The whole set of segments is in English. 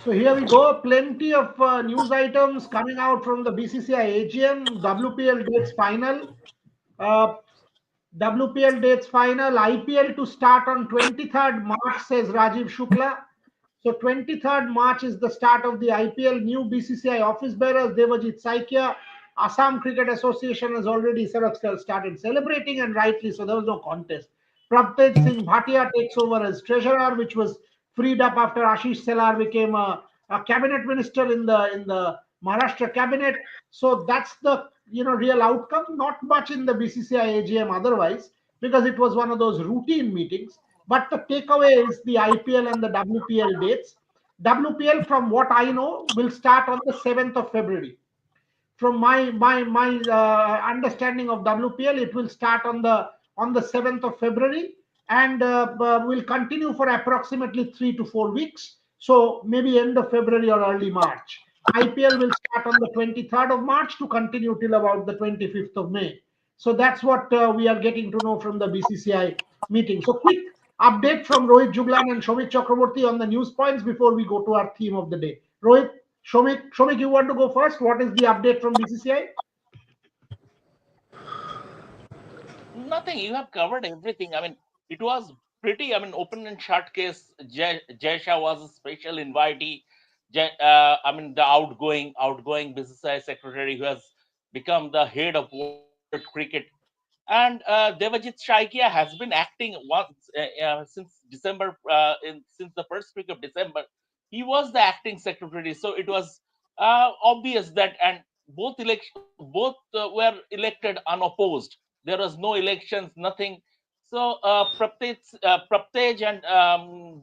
So here we go. Plenty of news items coming out from the BCCI AGM. WPL dates final. Uh, WPL dates final. IPL to start on 23rd March, says Rajiv Shukla. So 23rd March is the start of the IPL. New BCCI office bearers, Devajit Saikia. Assam Cricket Association has already started celebrating, and rightly so. There was no contest. Prabtej Singh Bhatia takes over as treasurer, which was freed up after Ashish Selar became a cabinet minister in the Maharashtra cabinet. So that's the real outcome. Not much in the BCCI AGM otherwise, because it was one of those routine meetings. But the takeaway is the IPL and the WPL dates. WPL, from what I know, will start on the 7th of February. From my understanding of WPL, it will start on the 7th of February, and will continue for approximately 3 to 4 weeks. So maybe end of February or early March. IPL will start on the 23rd of March to continue till about the 25th of May. So that's what we are getting to know from the BCCI meeting. So quick update from Rohit Juglan and Shomik Chakraborty on the news points before we go to our theme of the day. Rohit, Shomik, you want to go first? What is the update from BCCI? Nothing. You have covered everything. I mean, it was pretty. I mean, open and shut case. Jay Shah was a special invitee. I mean, the outgoing BCCI secretary who has become the head of World Cricket, and Devajit Shaikia has been acting once since December. Since the first week of December, he was the acting secretary. So it was obvious that, and both were elected unopposed. There was no elections, nothing. So Praptej and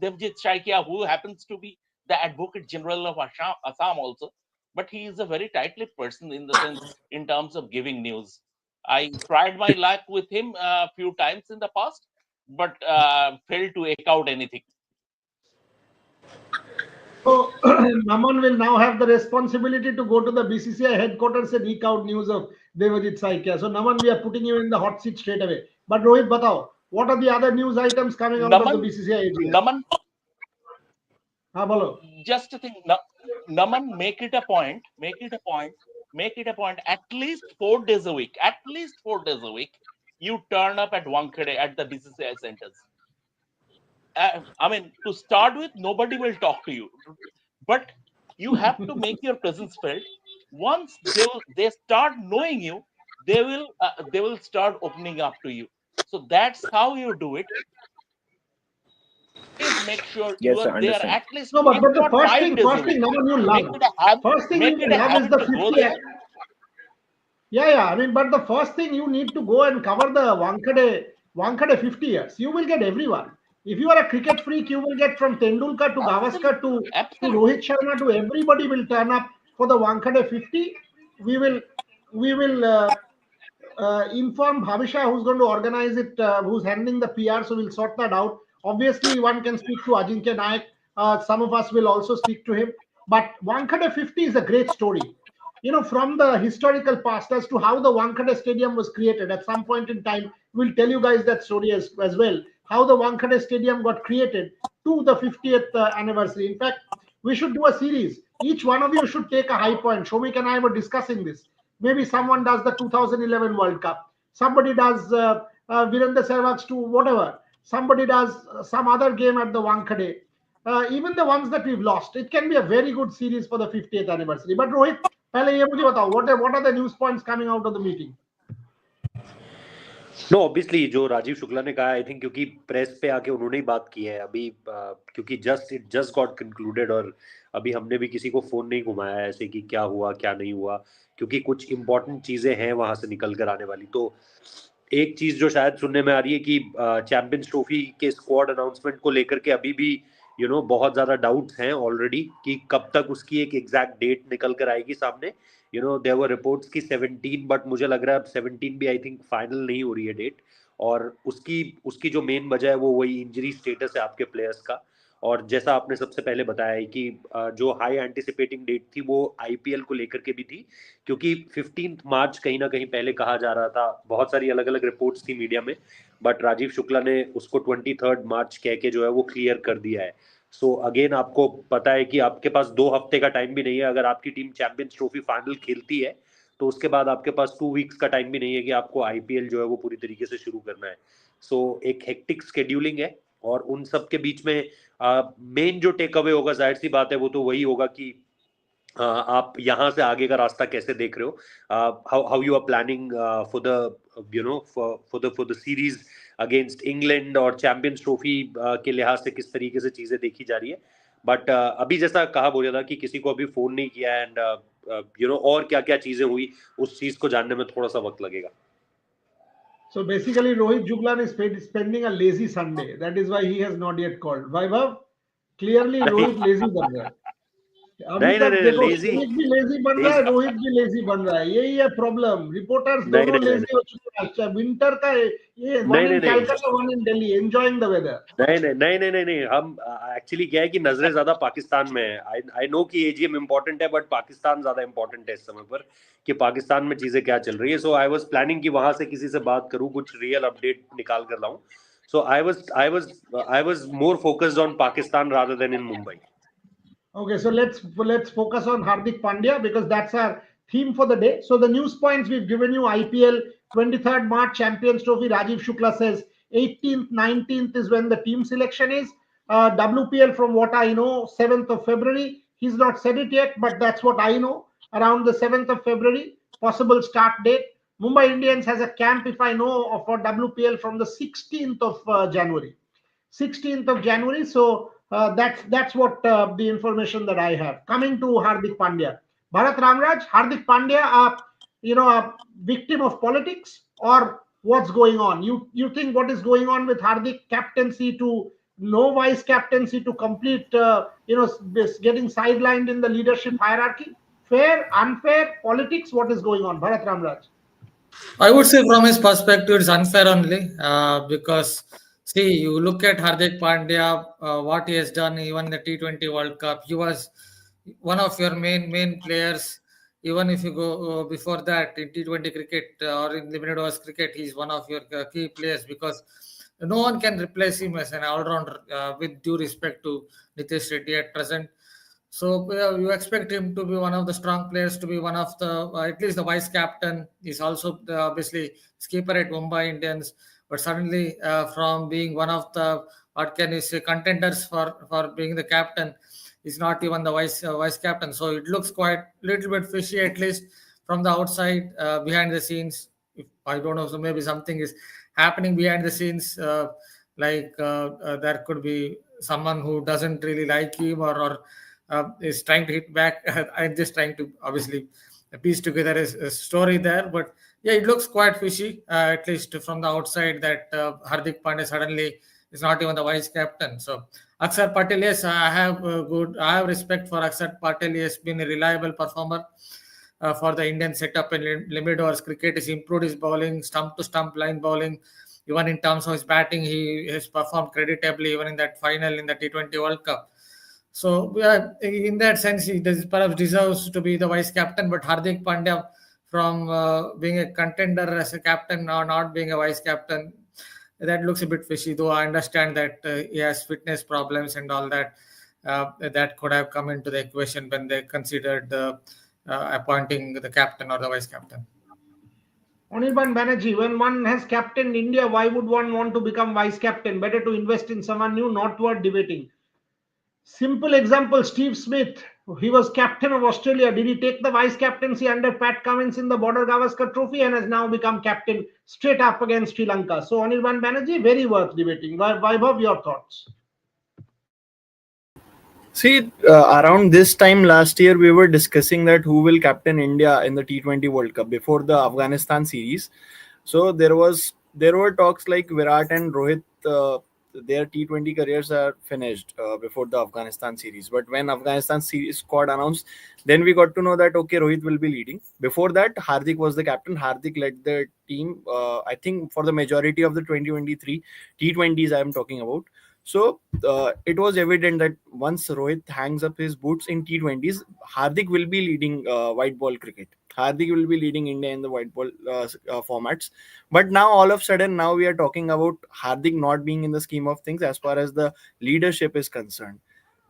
Devjit Shaikia, who happens to be the Advocate General of Assam also, but he is a very tight-lipped person in the sense in terms of giving news. I tried my luck with him a few times in the past, but failed to eke out anything. So Naman will now have the responsibility to go to the BCCI headquarters and leak out news of Devajit Saikia. So Naman, we are putting you in the hot seat straight away. But Rohit, batao, what are the other news items coming out of the Naman, BCCI AGM? Naman, Ha, bolo. just a thing. Naman, make it a point. At least 4 days a week. At least 4 days a week, you turn up at Wankhede at the BCCI centers. I mean, to start with, nobody will talk to you, but you have to make your presence felt. Once they start knowing you, they will start opening up to you. So that's how you do it. Please make sure you Yes, are I there understand. at least, No, if but the not first five thing, days a first week. thing, Naman, you Make love. it a habit. First thing you Make it a love is habit the to go 50. there. Yeah, yeah. I mean, but the first thing you need to go and cover the Wankhede 50 years. You will get everyone. If you are a cricket freak, you will get from Tendulkar to Gavaskar Absolutely, to absolutely. Rohit Sharma to everybody will turn up for the Wankhede 50. We will we will inform Bhavisha who's going to organize it, who's handling the PR, so we'll sort that out. Obviously, one can speak to Ajinkya Naik. Some of us will also speak to him. But Wankhede 50 is a great story. From the historical past as to how the Wankhede Stadium was created. At some point in time, we'll tell you guys that story as well. How the Wankhede Stadium got created to the 50th anniversary. In fact, we should do a series. Each one of you should take a high point. Shomik and I were discussing this. Maybe someone does the 2011 World Cup. Somebody does Virendra Sehwag's to whatever. Somebody does some other game at the Wankhede. Even the ones that we've lost. It can be a very good series for the 50th anniversary. But Rohit, पहले ये मुझे बताओ, what are the news points coming out of the meeting? No obviously जो राजीव शुक्ला ने कहा I think क्योंकि press पे आके उन्होंने ही बात की है अभी क्योंकि जस्ट गॉट कंक्लूडेड और अभी हमने भी किसी को फोन नहीं घुमाया ऐसे कि क्या हुआ क्या नहीं हुआ क्योंकि कुछ इंपॉर्टेंट चीजें हैं वहां से निकल कर आने वाली तो एक चीज जो शायद सुनने में आ रही है कि चैंपियंस ट्रॉफी के स्क्वाड अनाउंसमेंट को लेकर के अभी भी बहुत ज्यादा डाउट्स हैं ऑलरेडी कि कब तक उसकी एक एग्जैक्ट डेट निकल कर आएगी सामने देयर वर रिपोर्ट्स की 17 बट मुझे लग रहा है अब 17 भी आई थिंक फाइनल नहीं हो रही है डेट और उसकी उसकी जो मेन वजह है वो वही इंजरी स्टेटस है आपके प्लेयर्स का और जैसा आपने सबसे पहले बताया है कि जो हाई एंटिसिपेटिंग डेट थी वो आईपीएल को लेकर के भी थी क्योंकि 15 मार्च कहीं ना कहीं पहले कहा जा रहा था बहुत सारी अलग अलग रिपोर्ट्स थी मीडिया में बट राजीव शुक्ला ने उसको 23 मार्च कह के जो है वो क्लियर कर दिया है सो अगेन आपको पता है कि आपके पास 2 हफ्ते का टाइम भी नहीं है। अगर आपकी टीम चैंपियंस ट्रॉफी फाइनल खेलती है तो उसके बाद आपके पास 2 वीक्स का टाइम भी नहीं है कि आपको आईपीएल जो है वो पूरी तरीके से शुरू करना है। सो एक हेक्टिक स्केड्यूलिंग है, और उन सब के बीच में मेन जो टेक अवे होगा, जाहिर सी बात है, वो तो वही होगा कि आप यहाँ से आगे का रास्ता कैसे देख रहे हो, how you are planning for the for the series against England, और चैंपियंस ट्रॉफी के लिहाज से किस तरीके से चीजें देखी जा रही है। बट अभी जैसा कहा बोला था कि किसी को अभी फोन नहीं किया, एंड और क्या क्या चीजें हुई उस चीज को जानने में थोड़ा सा वक्त लगेगा। So basically, Rohit Juglan is spending a lazy Sunday. That is why he has not yet called. Vaibhav, clearly अरे Rohit lazy बन रहा है. अभी नहीं नहीं तक नहीं देखो, लेजी सुमित भी लेजी बन रहा है, लेजी रोहित भी लेजी बन रहा है. यही है प्रॉब्लम. रिपोर्टर्स नहीं दोनों नहीं नहीं लेजी हो चुके हैं. अच्छा, विंटर का ये वन नहीं इन नहीं नहीं Calcutta, one in Delhi, enjoying the weather. नहीं नहीं नहीं नहीं नहीं नहीं हम एक्चुअली क्या है कि नजरें ज्यादा पाकिस्तान में है। आई आई नो कि एजीएम इम्पोर्टेंट है, बट पाकिस्तान ज्यादा इम्पोर्टेंट है इस समय पर, कि पाकिस्तान में चीजें क्या चल रही है। सो आई वाज प्लानिंग कि वहां से किसी से बात करूं, कुछ रियल अपडेट निकाल कर लाऊं। So I was more focused on Pakistan rather than in Mumbai. Okay, so let's focus on Hardik Pandya because that's our theme for the day. So the news points we've given you: IPL 23rd March Champions Trophy. Rajiv Shukla says 18th, 19th is when the team selection is. WPL, from what I know, 7th of February. He's not said it yet, but that's what I know. Around the 7th of February, possible start date. Mumbai Indians has a camp, if I know, for WPL from the 16th of January. 16th of January. So that's what the information that I have. Coming to Hardik Pandya, Bharat Ramraj, Hardik Pandya, a victim of politics, or what's going on? You think what is going on with Hardik captaincy to no vice captaincy to complete this getting sidelined in the leadership hierarchy? Fair, unfair, politics? What is going on, Bharat Ramraj? I would say from his perspective, it's unfair only because see, you look at Hardik Pandya, what he has done even in the T20 World Cup. He was one of your main players. Even if you go before that in T20 cricket or in limited overs cricket, he's one of your key players because no one can replace him as an all-rounder. With due respect to Nitish Reddy at present, so you expect him to be one of the strong players, to be one of the at least the vice captain. He's also obviously skipper at Mumbai Indians. But suddenly, from being one of the what can you say contenders for being the captain, he's not even the vice captain. So it looks quite little bit fishy, at least from the outside, behind the scenes. If I don't know, so maybe something is happening behind the scenes. There could be someone who doesn't really like him or is trying to hit back. I'm just trying to obviously piece together a story there, but yeah, it looks quite fishy, at least from the outside, that Hardik Pandya suddenly is not even the vice captain. So Akshar Patel, yes, I have respect for Akshar Patel. He has been a reliable performer for the Indian setup in limited overs cricket. He's improved his bowling, stump to stump line bowling. Even in terms of his batting, he has performed creditably even in that final in the T20 World Cup. So yeah, in that sense, he perhaps deserves to be the vice captain. But Hardik Pandya, from being a contender as a captain or not being a vice captain, that looks a bit fishy. Though I understand that he has fitness problems and all that. That could have come into the equation when they considered appointing the captain or the vice captain. Anirban Banerjee, when one has captained India, why would one want to become vice captain? Better to invest in someone new, not worth debating. Simple example, Steve Smith. He was captain of Australia. Did he take the vice captaincy under Pat Cummins in the Border Gavaskar Trophy and has now become captain straight up against Sri Lanka? So Anirban Banerjee, very worth debating. Vaibhav, your thoughts? See, around this time last year, we were discussing that who will captain India in the T20 World Cup before the Afghanistan series. So there were talks like Virat and Rohit, their T20 careers are finished before the Afghanistan series. But when Afghanistan series squad announced, then we got to know that okay, Rohit will be leading. Before that, Hardik was the captain. Hardik led the team. I think for the majority of the 2023 T20s, I am talking about. So it was evident that once Rohit hangs up his boots in T20s, Hardik will be leading white ball cricket. Hardik will be leading India in the white ball formats. But now all of a sudden, we are talking about Hardik not being in the scheme of things as far as the leadership is concerned.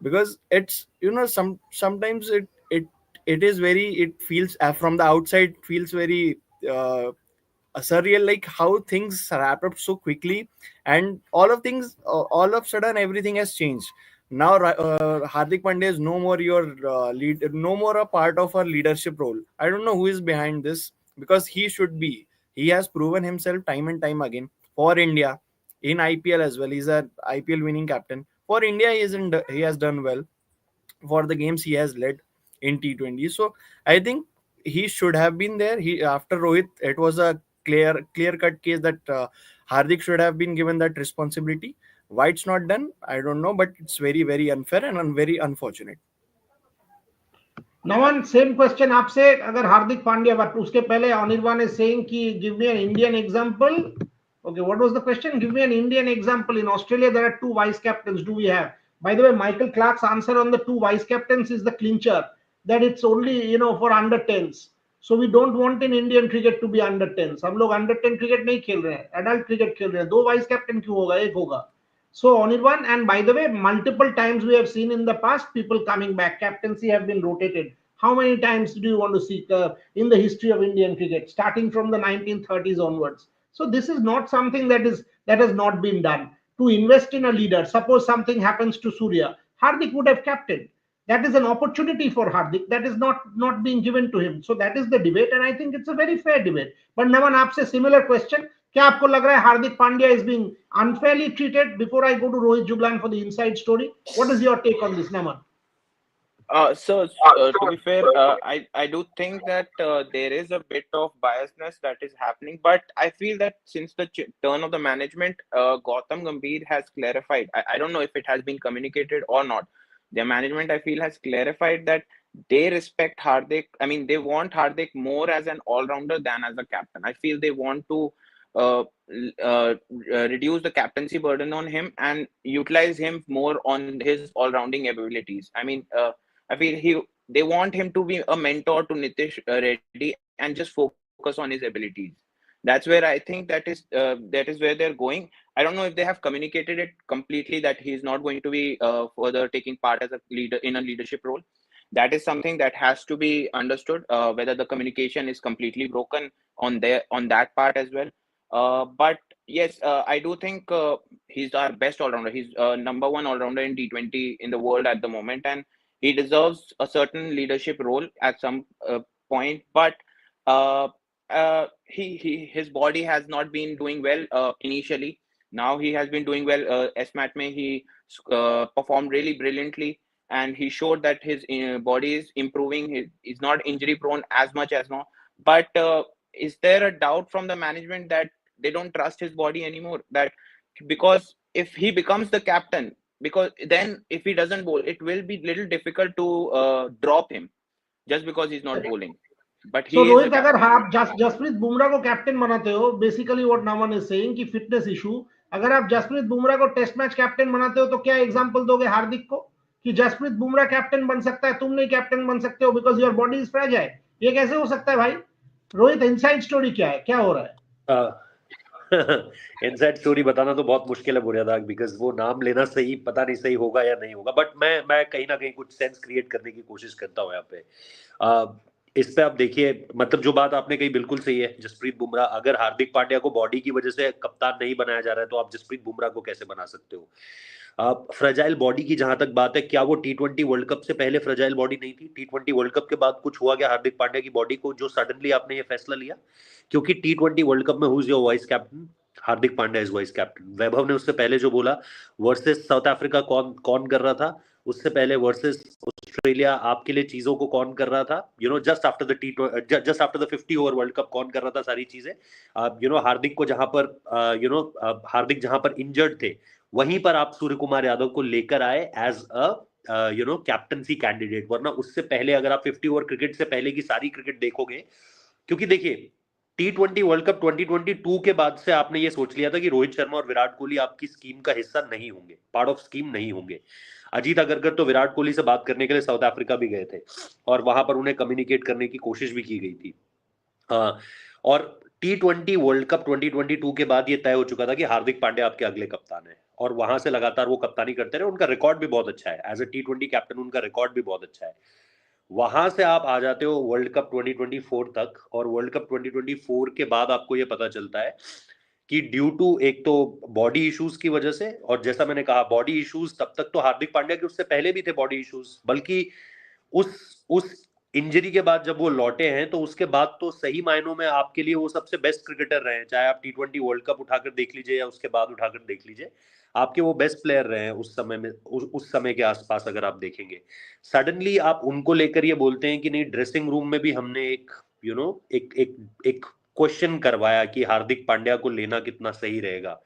because it's, sometimes it is very, it feels, from the outside feels very surreal, like how things wrap up so quickly, and all of sudden everything has changed. Now Hardik Pandya is no more your lead, no more a part of our leadership role. I don't know who is behind this, because he should be. He has proven himself time and time again for India in IPL as well. He's a IPL winning captain for India. He has done well for the games he has led in T20. So I think he should have been there. He, after Rohit, it was a clear cut case that Hardik should have been given that responsibility. Why it's not done, I don't know, but it's very very unfair and very unfortunate. Naman same question आपसे, अगर Hardik Pandya, but उसके पहले Anirban is saying कि give me an Indian example. Okay, what was the question? Give me an Indian example. In Australia, there are two vice captains. Do we have? By the way, Michael Clark's answer on the two vice captains is the clincher. That it's only for under 10s. So we don't want in Indian cricket to be under 10s. हम लोग under 10 cricket नहीं खेल रहे हैं, adult cricket खेल रहे हैं. दो vice captain क्यों होगा? एक होगा. So Anirban, and by the way, multiple times we have seen in the past people coming back. Captaincy have been rotated. How many times do you want to see in the history of Indian cricket, starting from the 1930s onwards? So this is not something that has not been done. To invest in a leader, suppose something happens to Surya, Hardik would have captained. That is an opportunity for Hardik that is not being given to him. So that is the debate, and I think it's a very fair debate. But Naman, आपसे similar question. क्या आपको लग रहा है Hardik Pandya is being unfairly treated? Before I go to Rohit Juglan for the inside story, what is your take on this, Naman? To be fair, I do think that there is a bit of biasness that is happening, but I feel that since the turn of the management, Gautam Gambhir has clarified. I don't know if it has been communicated or not. Their management, I feel, has clarified that they respect Hardik. I mean, they want Hardik more as an all-rounder than as a captain. I feel they want to uh, reduce the captaincy burden on him and utilize him more on his all-rounding abilities. I mean, I feel they want him to be a mentor to Nitish Reddy and just focus on his abilities. That's where I think that is where they're going. I don't know if they have communicated it completely that he is not going to be further taking part as a leader in a leadership role. That is something that has to be understood. Whether the communication is completely broken on that part as well. But yes, I do think he's our best all rounder. He's number one all rounder in T20 in the world at the moment, and he deserves a certain leadership role at some point. But uh, his body has not been doing well initially. Now he has been doing well. SMAT mein he performed really brilliantly, and he showed that his body is improving. He's not injury prone as much as now. But is there a doubt from the management that they don't trust his body anymore? That because if he becomes the captain, because then if he doesn't bowl, it will be little difficult to drop him just because he's not bowling. But So he is the Rohit, अगर captain. आप जसप्रीत बुमराह को captain बनाते हो, basically what Naman is saying कि fitness issue, अगर आप जसप्रीत बुमराह को test match captain बनाते हो तो क्या एग्जांपल दोगे हार्दिक को कि जसप्रीत बुमराह कैप्टन बन सकता है, तुम नहीं कैप्टन बन सकते हो because your body is fragile? ये कैसे हो सकता है भाई? रोहित, इनसाइड स्टोरी क्या है, क्या हो रहा है? इनसाइड स्टोरी बताना तो बहुत मुश्किल है बुनियादाग, बिकॉज वो नाम लेना सही पता नहीं सही होगा या नहीं होगा, बट मैं कहीं ना कहीं कुछ सेंस क्रिएट करने की कोशिश करता हूँ यहाँ पे। इस पे आप देखिए, मतलब जो बात आपने कही बिल्कुल सही है। जसप्रीत बुमराह, अगर हार्दिक पांड्या को बॉडी की वजह से कप्तान नहीं बनाया जा रहा है तो आप जसप्रीत बुमराह को कैसे बना सकते हो? फ्रजाइल बॉडी की जहां तक बात है, क्या वो T20 वर्ल्ड कप से पहले फ्रजाइल बॉडी नहीं थी? T20 वर्ल्ड कप के बाद कुछ हुआ क्या हार्दिक पांड्या की बॉडी को जो सडनली आपने ये फैसला लिया? क्योंकि T20 वर्ल्ड कप में who is your vice captain? Hardik Pandya is vice captain. Vaibhav ने उससे पहले जो बोला वर्सेस साउथ अफ्रीका कौन कर रहा था, उससे पहले वर्सेस ऑस्ट्रेलिया आपके लिए चीजों को कौन कर रहा था, just after the 50 over world cup कौन कर रहा था सारी चीजें? हार्दिक को जहां पर हार्दिक जहां पर इंजर्ड थे वहीं पर आप सूर्य कुमार यादव को लेकर आए एज अ कैप्टनसी कैंडिडेट। वरना उससे पहले अगर आप 50 ओवर क्रिकेट से पहले की सारी क्रिकेट देखोगे, क्योंकि देखिए T20 वर्ल्ड कप 2022 के बाद से आपने ये सोच लिया था कि रोहित शर्मा और विराट कोहली आपकी स्कीम का हिस्सा नहीं होंगे, पार्ट ऑफ स्कीम नहीं होंगे। अजीत अगरकर तो विराट कोहली से बात करने के लिए साउथ अफ्रीका भी गए थे और वहां पर उन्हें कम्युनिकेट करने की कोशिश भी की गई थी। और T20 वर्ल्ड कप 2022 के बाद ये तय हो चुका था कि हार्दिक पांड्या आपके अगले कप्तान है। और वहां से लगातार वो कप्तानी करते रहे, उनका रिकॉर्ड भी बहुत अच्छा है एज अ T20 कैप्टन, उनका रिकॉर्ड भी बहुत अच्छा है। वहां से आप आ जाते हो वर्ल्ड कप 2024 तक, और वर्ल्ड कप 2024 के बाद आपको ये पता चलता है कि ड्यू टू एक तो बॉडी इश्यूज की वजह से, और जैसा मैंने कहा बॉडी इश्यूज तब तक तो हार्दिक पांड्या के उससे पहले भी थे बॉडी इश्यूज, बल्कि उस इंजरी के बाद जब वो लौटे हैं तो उसके बाद तो सही मायनों में आपके लिए वो सबसे बेस्ट क्रिकेटर रहे हैं, चाहे आप T20 वर्ल्ड कप उठाकर देख लीजिए या उसके बाद उठाकर देख लीजिए, आपके वो बेस्ट प्लेयर रहे हैं उस समय में, उस समय के आसपास अगर आप देखेंगे। सडनली आप उनको लेकर ये बोलते हैं कि नहीं, ड्रेसिंग रूम में भी हमने एक एक एक एक क्वेश्चन करवाया कि हार्दिक पांड्या को लेना कितना सही रहेगा।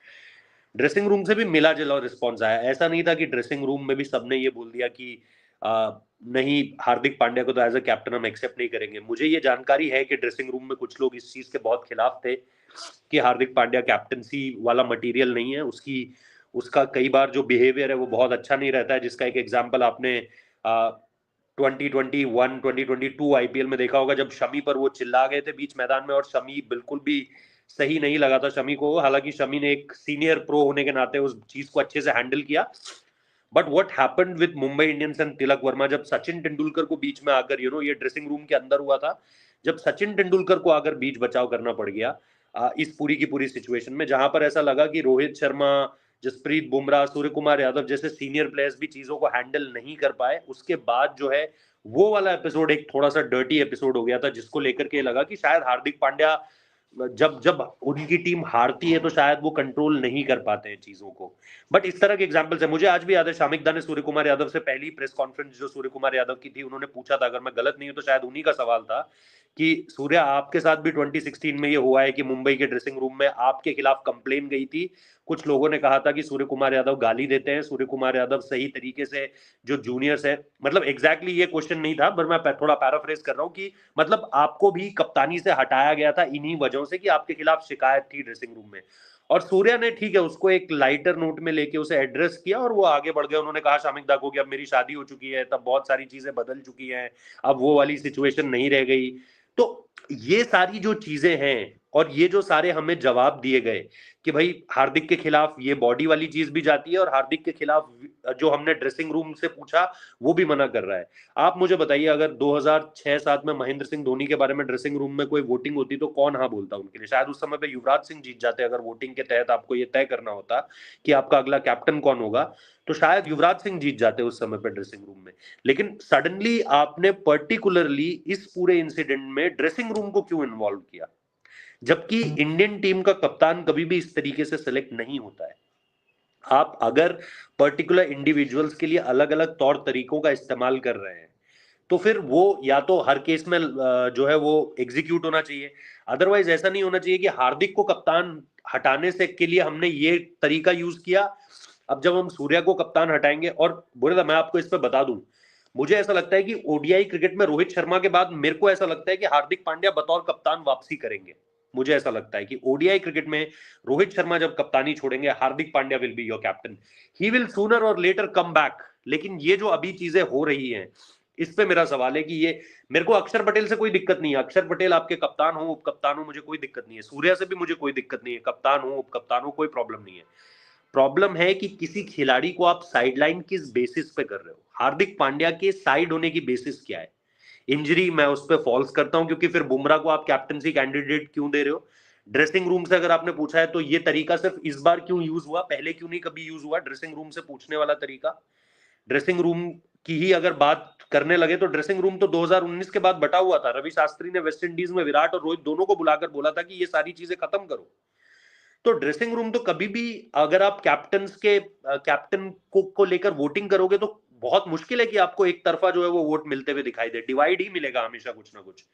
ड्रेसिंग रूम से भी मिला जुला रिस्पॉन्स आया, ऐसा नहीं था कि ड्रेसिंग रूम में भी सबने ये बोल दिया कि नहीं, हार्दिक पांड्या को तो एज अ कैप्टन हम एक्सेप्ट नहीं करेंगे। मुझे ये जानकारी है कि ड्रेसिंग रूम में कुछ लोग इस चीज के बहुत खिलाफ थे कि हार्दिक पांड्या कैप्टनसी वाला मटेरियल नहीं है, उसका कई बार जो बिहेवियर है वो बहुत अच्छा नहीं रहता है, जिसका एक एग्जाम्पल आपने 2021 2022 आईपीएल में देखा होगा, जब शमी पर वो चिल्ला गए थे बीच मैदान में, और शमी बिल्कुल भी सही नहीं लगा था शमी को। हालांकि शमी ने एक सीनियर प्रो होने के नाते उस चीज को अच्छे से हैंडल किया, but what happened with Mumbai Indians and Tilak Varma, जब सचिन तेंदुलकर को बीच में आकर ये ड्रेसिंग रूम के अंदर हुआ था, जब सचिन तेंदुलकर को आकर बीच बचाव करना पड़ गया इस पूरी की पूरी सिचुएशन में, जहां पर ऐसा लगा कि रोहित शर्मा, जसप्रीत बुमराह, सूर्य कुमार यादव जैसे सीनियर प्लेयर्स भी चीजों को हैंडल नहीं कर पाए, उसके बाद जो है वो वाला एपिसोड एक थोड़ा सा डर्टी एपिसोड हो गया था, जिसको लेकर के लगा कि शायद हार्दिक पांड्या जब जब उनकी टीम हारती है तो शायद वो कंट्रोल नहीं कर पाते हैं चीजों को। बट इस तरह के एग्जांपल्स है, मुझे आज भी याद है शामिक दा ने सूर्य कुमार यादव से पहली प्रेस कॉन्फ्रेंस जो सूर्य कुमार यादव की थी, उन्होंने पूछा था, अगर मैं गलत नहीं हूं तो शायद उन्हीं का सवाल था कि सूर्य आपके साथ भी 2016 में ये हुआ है कि मुंबई के ड्रेसिंग रूम में आपके खिलाफ कंप्लेन गई थी, कुछ लोगों ने कहा था कि सूर्य कुमार यादव गाली देते हैं, सूर्य कुमार यादव सही तरीके से जो जूनियर्स है, मतलब एग्जैक्टली ये क्वेश्चन नहीं था, पर मैं थोड़ा पैराफ्रेज कर रहा हूं कि मतलब आपको भी कप्तानी से हटाया गया था इन्हीं वजहों से कि आपके खिलाफ शिकायत थी ड्रेसिंग रूम में। और सूर्या ने ठीक है उसको एक लाइटर नोट में लेके उसे एड्रेस किया और वो आगे बढ़ गए। उन्होंने कहा शामिक दा को कि अब मेरी शादी हो चुकी है, तब बहुत सारी चीजें बदल चुकी हैं, अब वो वाली सिचुएशन नहीं रह गई। तो ये सारी जो चीजें हैं और ये जो सारे हमें जवाब दिए गए कि भाई हार्दिक के खिलाफ ये बॉडी वाली चीज भी जाती है, और हार्दिक के खिलाफ जो हमने ड्रेसिंग रूम से पूछा वो भी मना कर रहा है। आप मुझे बताइए, अगर 2006-7 में महेंद्र सिंह धोनी के बारे में ड्रेसिंग रूम में कोई वोटिंग होती तो कौन हाँ बोलता उनके लिए? शायद उस समय पे युवराज सिंह जीत जाते। अगर वोटिंग के तहत आपको ये तय करना होता कि आपका अगला कैप्टन कौन होगा, तो शायद युवराज सिंह जीत जाते उस समय पे ड्रेसिंग रूम में। लेकिन सडनली आपने पर्टिकुलरली इस पूरे इंसिडेंट में ड्रेसिंग रूम को क्यों इन्वॉल्व किया, जबकि इंडियन टीम का कप्तान कभी भी इस तरीके से सेलेक्ट नहीं होता है। आप अगर पर्टिकुलर इंडिविजुअल्स के लिए अलग अलग तौर तरीकों का इस्तेमाल कर रहे हैं तो फिर वो या तो हर केस में जो है वो एग्जीक्यूट होना चाहिए। अदरवाइज ऐसा नहीं होना चाहिए कि हार्दिक को कप्तान हटाने से के लिए हमने ये तरीका यूज किया, अब जब हम सूर्या को कप्तान हटाएंगे। और बोले मैं आपको इस पर बता दूं, मुझे ऐसा लगता है कि ओडीआई क्रिकेट में रोहित शर्मा के बाद मेरे को ऐसा लगता है कि हार्दिक पांड्या बतौर कप्तान वापसी करेंगे। मुझे ऐसा लगता है कि ओडीआई क्रिकेट में रोहित शर्मा जब कप्तानी छोड़ेंगे, Hardik Pandya will be your captain. He will sooner or later come back. लेकिन ये जो अभी चीजें हो रही हैं, इस पे मेरा सवाल है कि ये, मेरे को अक्षर पटेल से कोई दिक्कत नहीं है, अक्षर पटेल आपके कप्तान हो, उप कप्तान हो, मुझे कोई दिक्कत नहीं है। सूर्या से भी मुझे कोई दिक्कत नहीं है, कप्तान हो, उप कप्तान हो, कोई प्रॉब्लम नहीं है। प्रॉब्लम है कि किसी खिलाड़ी को आप साइडलाइन किस बेसिस पे कर रहे हो। हार्दिक पांड्या के साइड होने की बेसिस क्या है? इंजरी मैं उस पर फॉल्स करता हूं, क्योंकि फिर बुमराह को आप कैप्टनसी कैंडिडेट क्यों दे रहे हो? ड्रेसिंग रूम से अगर आपने पूछा है तो ये तरीका सिर्फ इस बार क्यों यूज हुआ, पहले क्यों नहीं कभी यूज हुआ ड्रेसिंग रूम से पूछने वाला तरीका? ड्रेसिंग रूम की ही अगर बात करने लगे तो ड्रेसिंग रूम तो 2019 के बाद बटा हुआ था। रवि शास्त्री ने वेस्ट इंडीज में विराट और रोहित दोनों को बुलाकर बोला था कि ये सारी चीजें खत्म करो। तो ड्रेसिंग रूम तो कभी भी, अगर आप कैप्टन को लेकर वोटिंग करोगे तो बहुत मुश्किल है कि आपको एक तरफा जो है वो वोट मिलते हुए दिखाई दे, डिवाइड ही मिलेगा हमेशा कुछ ना कुछ।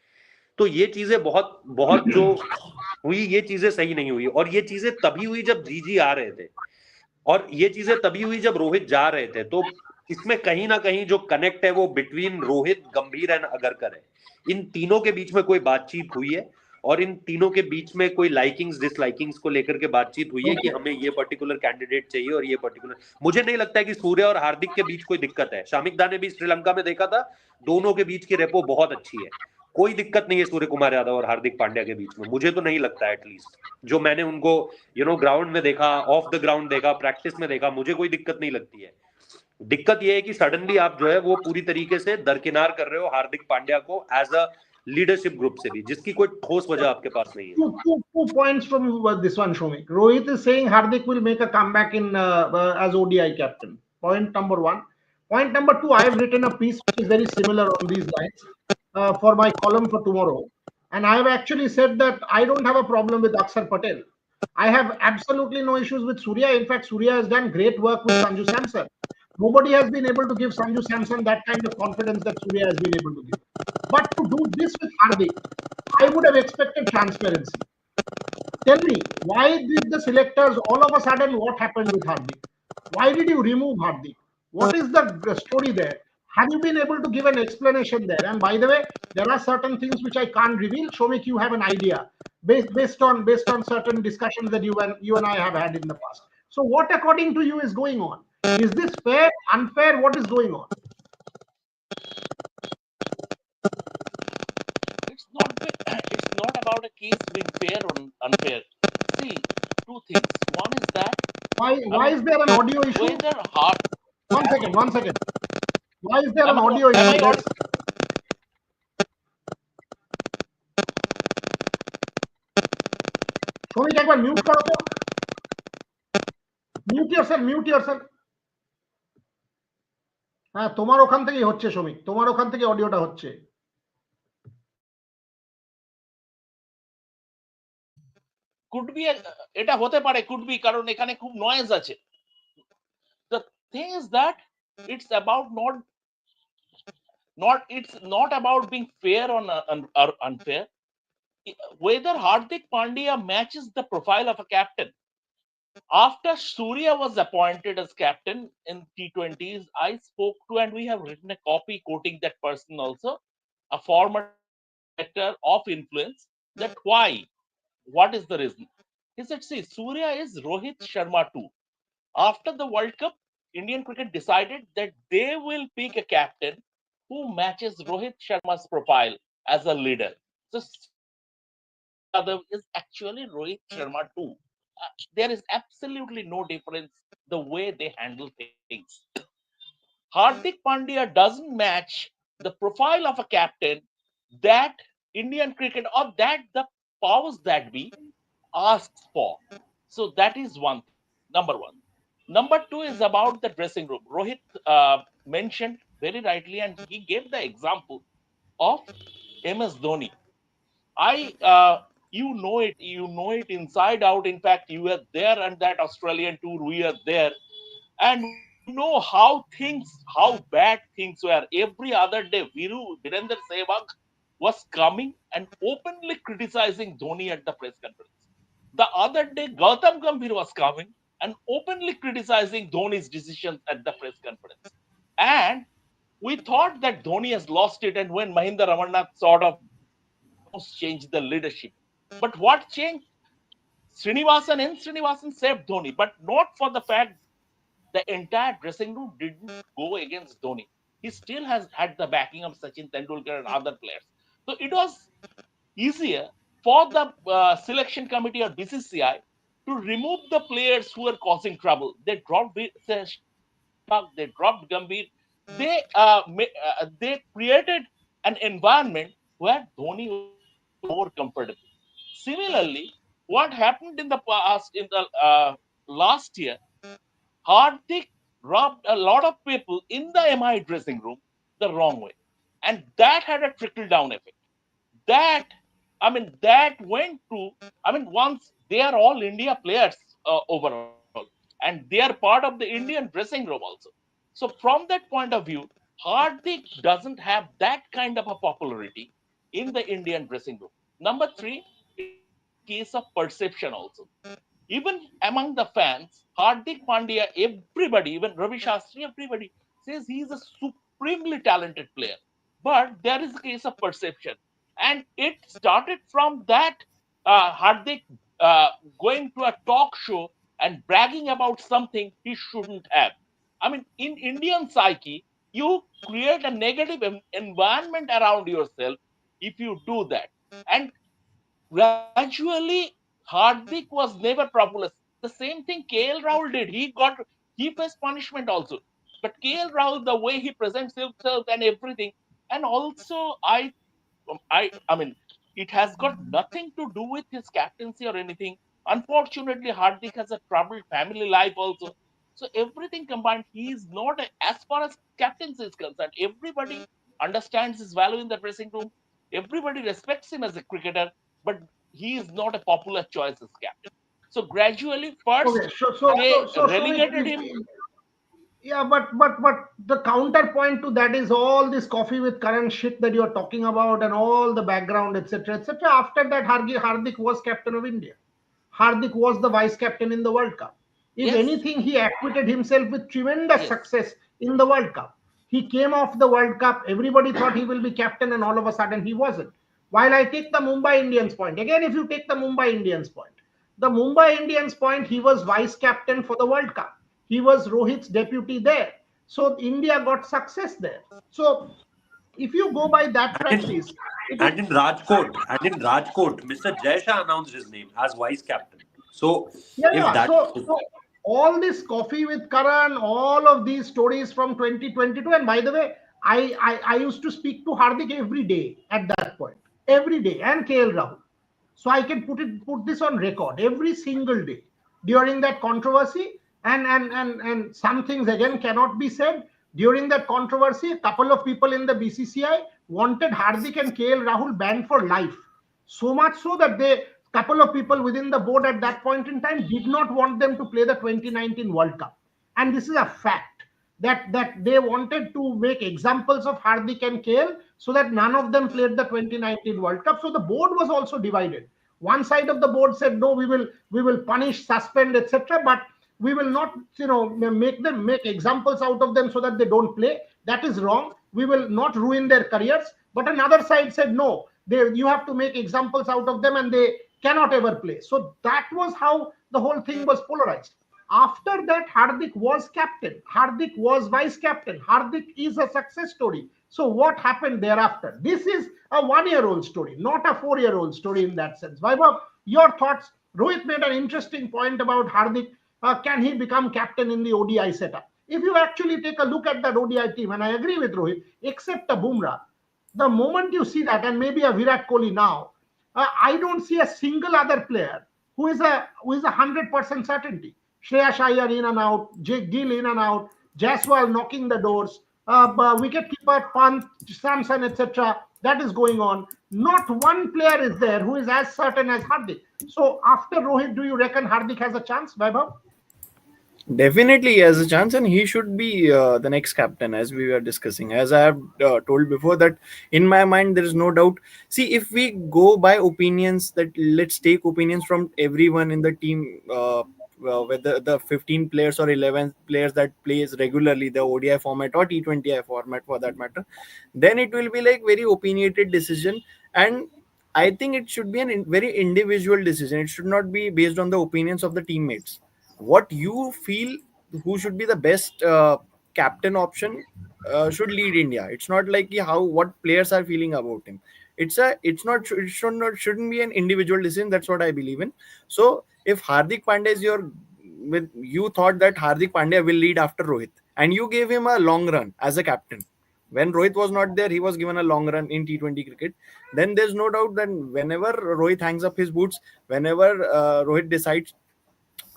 तो ये चीजें बहुत बहुत जो हुई, ये चीजें सही नहीं हुई। और ये चीजें तभी हुई जब जीजी आ रहे थे, और ये चीजें तभी हुई जब रोहित जा रहे थे। तो इसमें कहीं ना कहीं जो कनेक्ट है वो बिटवीन रोहित, गंभीर एंड अगरकर है। इन तीनों के बीच में कोई बातचीत हुई है, और इन तीनों के बीच में कोई लाइकिंग्स डिसलाइकिंग्स को लेकर के बातचीत हुई है कि हमें ये पर्टिकुलर कैंडिडेट चाहिए और ये पर्टिकुलर। मुझे नहीं लगता है कि सूर्य और हार्दिक के बीच कोई दिक्कत है। शामिक दा ने भी श्रीलंका में देखा था, दोनों के बीच की रेपो बहुत अच्छी है, कोई दिक्कत नहीं है सूर्य कुमार यादव और हार्दिक पांड्या के बीच में, मुझे तो नहीं लगता एटलीस्ट। जो मैंने उनको ग्राउंड में देखा, ऑफ द ग्राउंड देखा, प्रैक्टिस में देखा, मुझे कोई दिक्कत नहीं लगती है। दिक्कत यह है कि सडनली आप जो है वो पूरी तरीके से दरकिनार कर रहे हो हार्दिक पांड्या को एज अ लीडरशिप ग्रुप से भी, जिसकी कोई ठोस वजह आपके पास नहीं है। Two points from this one, Shomik. Rohit is saying Hardik will make a comeback in as ODI captain. Point number one. Point number two, I have written a piece which is very similar on these lines for my column for tomorrow. And I have actually said that I don't have a problem with Akshar Patel. I have absolutely no issues with Surya. In fact, Surya has done great work with Sanju Samson. Nobody has been able to give Sanju Samson that kind of confidence that Surya has been able to give. But to do this with Hardik, I would have expected transparency. Tell me, why did the selectors all of a sudden what happened with Hardik? Why did you remove Hardik? What is the story there? Have you been able to give an explanation there? And by the way, there are certain things which I can't reveal. Shomik, you have an idea based on certain discussions that you and I have had in the past. So, what according to you is going on? Is this fair, unfair? What is going on? It's not about a case being fair or unfair. See, two things. One is that Why is there an audio issue? whether hard. 1 second, 1 second. Why is there an audio Am I issue? audible? Shamik একবার mute করো তো, mute yourself. হ্যাঁ, তোমার ওখান থেকেই হচ্ছে শমিক, তোমার ওখান থেকে অডিওটা হচ্ছে। Could be এটা হতে পারে, could be, কারণ এখানে খুব নয়েজ আছে। The thing is that it's about it's not about being fair or unfair. Whether Hardik Pandya matches the profile of a captain. After Surya was appointed as captain in T20s, I spoke to, and we have written a copy quoting that person also, a former director of influence, that why, what is the reason? He said, see, Surya is Rohit Sharma too. After the World Cup, Indian cricket decided that they will pick a captain who matches Rohit Sharma's profile as a leader. So Yadav is actually Rohit Sharma too. There is absolutely no difference the way they handle things. Hardik Pandya doesn't match the profile of a captain that Indian cricket or that the powers that be asks for. So that is one thing, number one. Number two is about the dressing room. Rohit mentioned very rightly, and he gave the example of MS Dhoni. You know it inside out. In fact, you were there and that Australian tour, we were there, and we know how bad things were. Every other day, Virender Sehwag was coming and openly criticizing Dhoni at the press conference. The other day, Gautam Gambhir was coming and openly criticizing Dhoni's decisions at the press conference. And we thought that Dhoni has lost it, and when Mahinda Ramannath sort of almost changed the leadership. But what changed? Srinivasan saved Dhoni, but not for the fact the entire dressing room didn't go against Dhoni. He still has had the backing of Sachin Tendulkar and other players. So it was easier for the selection committee or BCCI to remove the players who were causing trouble. They dropped Sehwag, they dropped Gambhir. They created an environment where Dhoni was more comfortable. Similarly, what happened in the past, in the last year, Hardik rubbed a lot of people in the MI dressing room the wrong way, and that had a trickle down effect. That that went to, once they are all India players overall, and they are part of the Indian dressing room also. So from that point of view, Hardik doesn't have that kind of a popularity in the Indian dressing room. Number three, it is a case of perception also. Even among the fans, Hardik Pandya, everybody, even Ravi Shastri, everybody says he is a supremely talented player. But there is a case of perception. And it started from that Hardik uh, going to a talk show and bragging about something he shouldn't have. In Indian psyche, you create a negative environment around yourself if you do that. And gradually, Hardik was never popular. The same thing KL Rahul did. He faced punishment also. But KL Rahul, the way he presents himself and everything, and also I mean, it has got nothing to do with his captaincy or anything. Unfortunately, Hardik has a troubled family life also. So everything combined, he is not as far as captaincy is concerned. Everybody understands his value in the dressing room. Everybody respects him as a cricketer, but he is not a popular choice as captain. So gradually, Okay, first they Shobit, relegated him. yeah, but the counterpoint to that is all this coffee with current shit that you're talking about and all the background, etc., etc. After that, Hardik was captain of India. Hardik was the vice captain in the World Cup. If Yes, anything, he acquitted himself with tremendous yes. success in the World Cup. He came off the World Cup, everybody thought he will be captain, and all of a sudden he wasn't. While I take the Mumbai Indians point, again, if you take the Mumbai Indians point, he was vice captain for the World Cup. He was Rohit's deputy there. So India got success there. So if you go by that And in, practice, it is. and in Rajkot, Mr. Jaisha announced his name as vice captain. So Yeah, if yeah. that, So all this coffee with Karan, all of these stories from 2022. And by the way, I used to speak to Hardik every day at that point, every day, and KL Rahul. So I can put this on record every single day during that controversy. And some things again cannot be said during that controversy. A couple of people in the BCCI wanted Hardik and KL Rahul banned for life. So much so that they couple of people within the board at that point in time did not want them to play the 2019 World Cup. And this is a fact that they wanted to make examples of Hardik and KL so that none of them played the 2019 World Cup. So the board was also divided. One side of the board said no, we will punish, suspend, etc. But we will not, make examples out of them so that they don't play. That is wrong. We will not ruin their careers. But another side said no, you have to make examples out of them and they cannot ever play. So that was how the whole thing was polarized. After that, Hardik was captain. Hardik was vice captain. Hardik is a success story. So what happened thereafter? This is a 1 year old story, not a 4 year old story in that sense. Vaibhav, your thoughts? Rohit made an interesting point about Hardik. Can he become captain in the ODI setup? If you actually take a look at that ODI team, and I agree with Rohit, except a Bumrah, the moment you see that, and maybe a Virat Kohli now, I don't see a single other player who is a 100% certainty. Shreya Iyer in and out, Jake Gill in and out, Jaswal knocking the doors, wicketkeeper Pant, Samson, etc. That is going on. Not one player is there who is as certain as Hardik. So after Rohit, do you reckon Hardik has a chance, Vaibhav? Definitely he has a chance, and he should be the next captain, as we were discussing. As I have told before, that in my mind there is no doubt. See, if we go by opinions, that let's take opinions from everyone in the team, whether the 15 players or 11 players that plays regularly the ODI format or T20I format for that matter, then it will be like very opinionated decision. And I think it should be very individual decision. It should not be based on the opinions of the teammates. What you feel who should be the best captain option should lead India. It's not like how what players are feeling about him. It shouldn't be an individual decision. That's what I believe in. So if Hardik Pandya is your with you thought that Hardik Pandya will lead after Rohit, and you gave him a long run as a captain. When Rohit was not there, he was given a long run in T20 cricket. Then there's no doubt that whenever Rohit hangs up his boots, whenever Rohit decides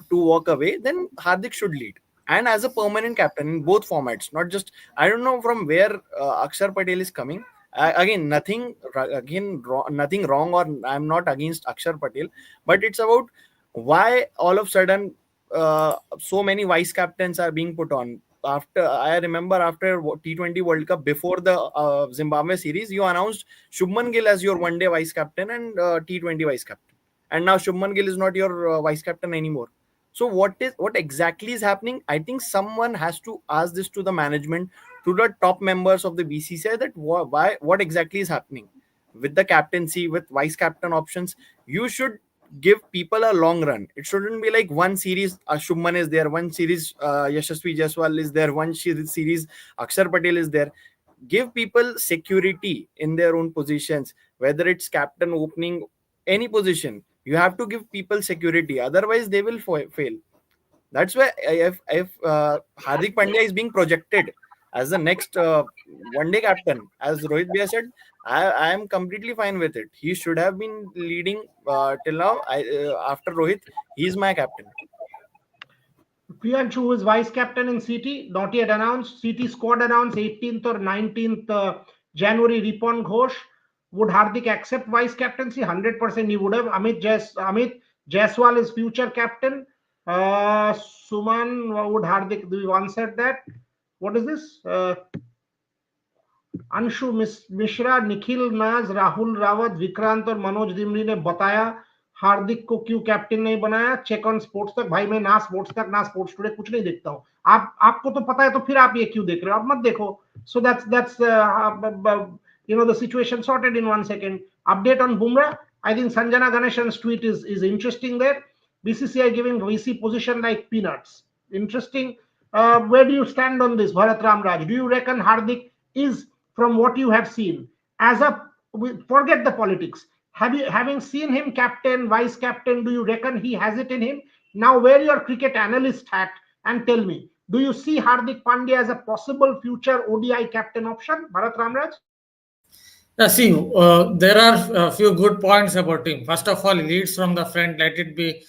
to walk away, then Hardik should lead. And as a permanent captain in both formats, not just, I don't know from where Akshar Patel is coming. Again, nothing wrong, or I'm not against Akshar Patel, but it's about why all of a sudden so many vice captains are being put on. After I remember after T20 World Cup before the Zimbabwe series, you announced Shubman Gill as your one day vice captain and T20 vice captain, and now Shubman Gill is not your vice captain anymore. So what exactly is happening? I think someone has to ask this to the management, to the top members of the BCCI, that why what exactly is happening with the captaincy, with vice captain options. You should give people a long run. It shouldn't be like one series Shubman is there, one series Yashasvi Jaiswal is there, one series Akshar Patel is there. Give people security in their own positions. whether it's captain, opening, any position. You have to give people security, otherwise they will fail. That's why if Hardik Pandya is being projected as the next one day captain, as Rohit Bhaiya said, I am completely fine with it. He should have been leading till now. After Rohit, he is my captain. Priyanshu, who is vice captain in CT, not yet announced. CT squad announced 18th or 19th January. Ripon Ghosh. Would Hardik accept vice captaincy? 100% he would have. Amit Jaiswal is future captain. Suman, would Hardik? We answered that. What is this? Anshu Mishra, Nikhil नाज, राहुल रावत, विक्रांत और मनोज दिमरी ने बताया हार्दिक को क्यों captain नहीं बनाया. Check on sports तक. भाई मैं ना स्पोर्ट्स तक ना स्पोर्ट्स टुडे कुछ नहीं देखता हूँ. आपको तो पता है तो फिर आप ये क्यों देख रहे हो? आप मत देखो. So that's the situation sorted in 1 second. Update on Bumrah. I think Sanjana Ganeshan's tweet is interesting there. BCCI giving VC position like peanuts. Interesting. Where do you stand on this, Bharat Ramraj? Do you reckon Hardik is, from what you have seen, as a, forget the politics, having seen him captain, vice captain, do you reckon he has it in him? Now wear your cricket analyst hat and tell me, do you see Hardik Pandya as a possible future ODI captain option, Bharat Ramraj? Yeah, see, there are a few good points about him. First of all, he leads from the front. Let it be.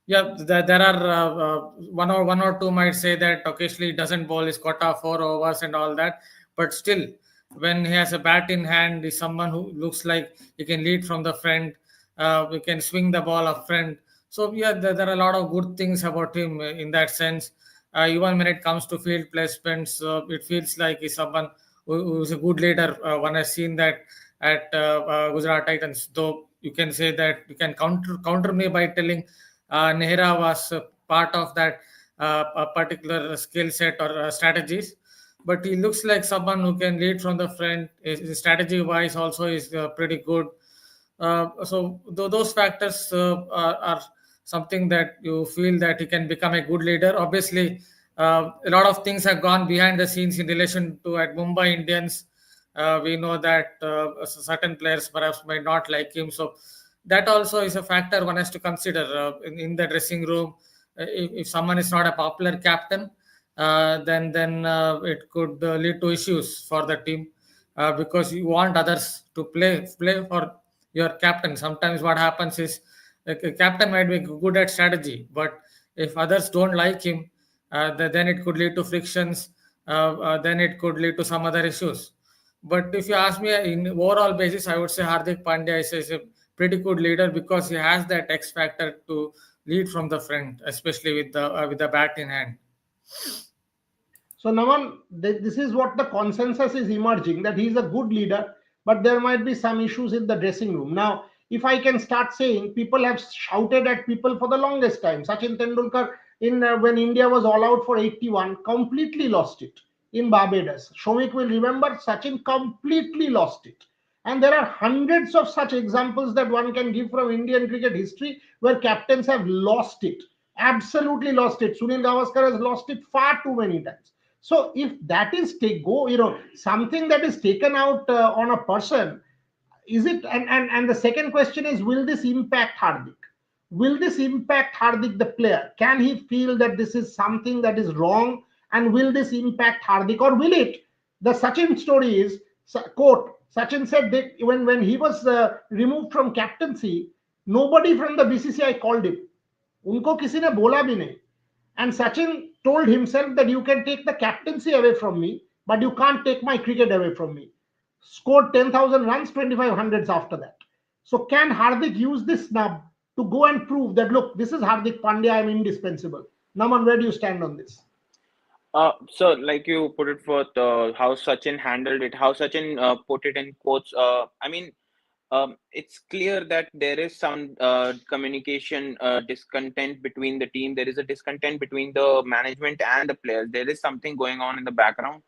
Yeah, there are one or two might say that occasionally he doesn't bowl. He's got off 4 overs and all that. But still, when he has a bat in hand, he's someone who looks like he can lead from the front. We can swing the ball up front. So yeah, there are a lot of good things about him in that sense. Even when it comes to field placements, it feels like he's someone who's a good leader. One has seen that at Gujarat Titans. Though you can say that you can counter me by telling Nehra was part of that a particular skill set or strategies. But he looks like someone who can lead from the front. His strategy wise also is pretty good. So those factors are something that you feel that he can become a good leader. Obviously, a lot of things have gone behind the scenes in relation to at Mumbai Indians. We know that certain players perhaps might not like him. So that also is a factor one has to consider in the dressing room. If someone is not a popular captain, then it could lead to issues for the team because you want others to play for your captain. Sometimes what happens is a captain might be good at strategy, but if others don't like him, then it could lead to frictions. Then it could lead to some other issues. But if you ask me in overall basis, I would say Hardik Pandya is a pretty good leader because he has that X factor to lead from the front, especially with the bat in hand. So, Naman, this is what the consensus is emerging, that he's a good leader, but there might be some issues in the dressing room. Now, if I can start saying, people have shouted at people for the longest time. Sachin Tendulkar, in when India was all out for 81, completely lost it in Barbados. Shomik will remember, Sachin completely lost it. And there are hundreds of such examples that one can give from Indian cricket history where captains have lost it, absolutely lost it. Sunil Gavaskar has lost it far too many times. So if that is something that is taken out on a person, is it? And the second question is, will this impact Hardik? Will this impact Hardik the player? Can he feel that this is something that is wrong? And will this impact Hardik, or will it? The Sachin story is, quote, Sachin said that when he was removed from captaincy, nobody from the BCCI called him. उनको किसी ने बोला भी नहीं. And Sachin told himself that you can take the captaincy away from me, but you can't take my cricket away from me. Scored 10,000 runs, 2,500s after that. So can Hardik use this snub to go and prove that, look, this is Hardik Pandya, I'm indispensable? Naman, where do you stand on this? So like you put it forth, how Sachin handled it, how Sachin put it in quotes. I mean, it's clear that there is some communication discontent between the team. There is a discontent between the management and the players. There is something going on in the background,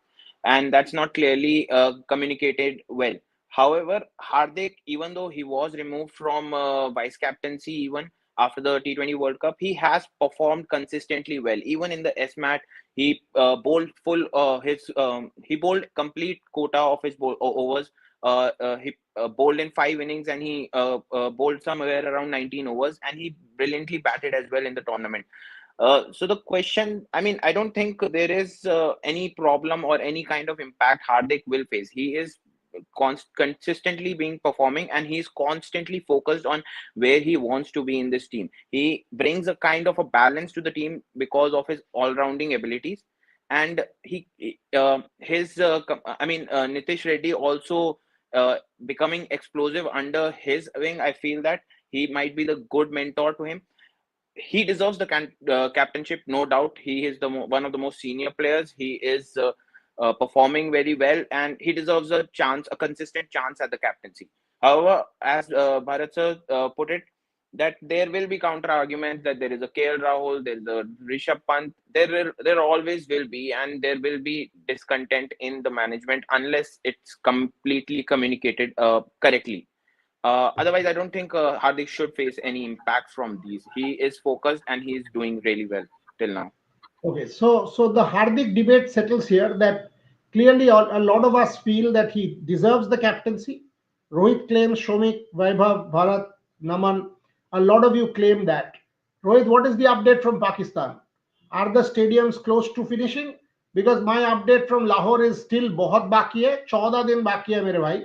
and that's not clearly communicated well. However, Hardik, even though he was removed from vice captaincy, even after the T20 World Cup, he has performed consistently well. Even in the S match, He bowled he bowled complete quota of his overs. He bowled in 5 innings, and he bowled somewhere around 19 overs, and he brilliantly batted as well in the tournament. So the question, I mean, I don't think there is any problem or any kind of impact Hardik will face. He is consistently being performing, and he's constantly focused on where he wants to be in this team. He brings a kind of a balance to the team because of his all-rounding abilities, and Nitish Reddy also becoming explosive under his wing. I feel that he might be the good mentor to him. He deserves the captainship, no doubt. He is one of the most senior players. He is performing very well, and he deserves a chance, a consistent chance at the captaincy. However, as Bharat sir put it, that there will be counter arguments, that there is a KL Rahul, there is a Rishabh Pant, there always will be, and there will be discontent in the management unless it's completely communicated correctly. Otherwise, I don't think Hardik should face any impact from these. He is focused, and he is doing really well till now. Okay, so the Hardik debate settles here that clearly a lot of us feel that he deserves the captaincy. Rohit claims, Shomik, Vaibhav, Bharat, Naman. A lot of you claim that. Rohit, what is the update from Pakistan? Are the stadiums close to finishing? Because my update from Lahore is still बहुत बाकी है, 14 दिन बाकी है मेरे भाई.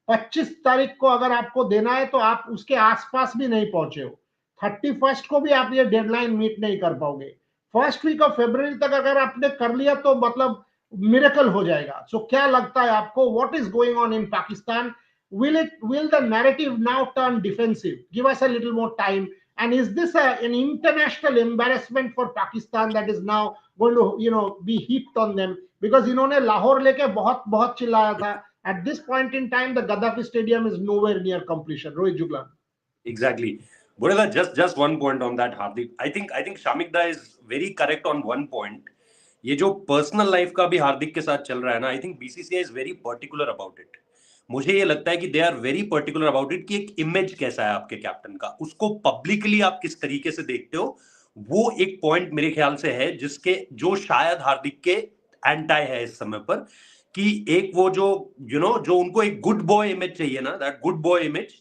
25 तारीख को अगर आपको देना है तो आप उसके आसपास भी नहीं पहुंचे हो. 31 को भी आप ये डेडलाइन मीट नहीं कर पाओगे. फर्स्ट वीक ऑफ फरवरी तक अगर आपने कर लिया तो मतलब मिरेकल हो जाएगा. सो क्या लगता है आपको, what is going on in Pakistan? Will the narrative now turn defensive? Give us a little more time. And is this an international embarrassment for Pakistan that is now going to be heaped on them? Because इन्होंने लाहौर लेके बहुत बहुत चिल्लाया था. At this point in time, the Gaddafi Stadium is nowhere near completion. Rohit Juglan. Exactly. Bodega, just one point on that, Hardik. I think Shamik Da is very correct on one point. ये जो personal life का भी हार्दिक के साथ चल रहा है ना, I think BCCI is very particular about it. मुझे ये लगता है कि they are very particular about it कि एक इमेज कैसा है आपके कैप्टन का, उसको पब्लिकली आप किस तरीके से देखते हो, वो एक पॉइंट मेरे ख्याल से है जिसके जो शायद हार्दिक के एंटाई है इस समय पर. कि एक वो जो जो उनको एक गुड बॉय इमेज चाहिए ना, that good boy image,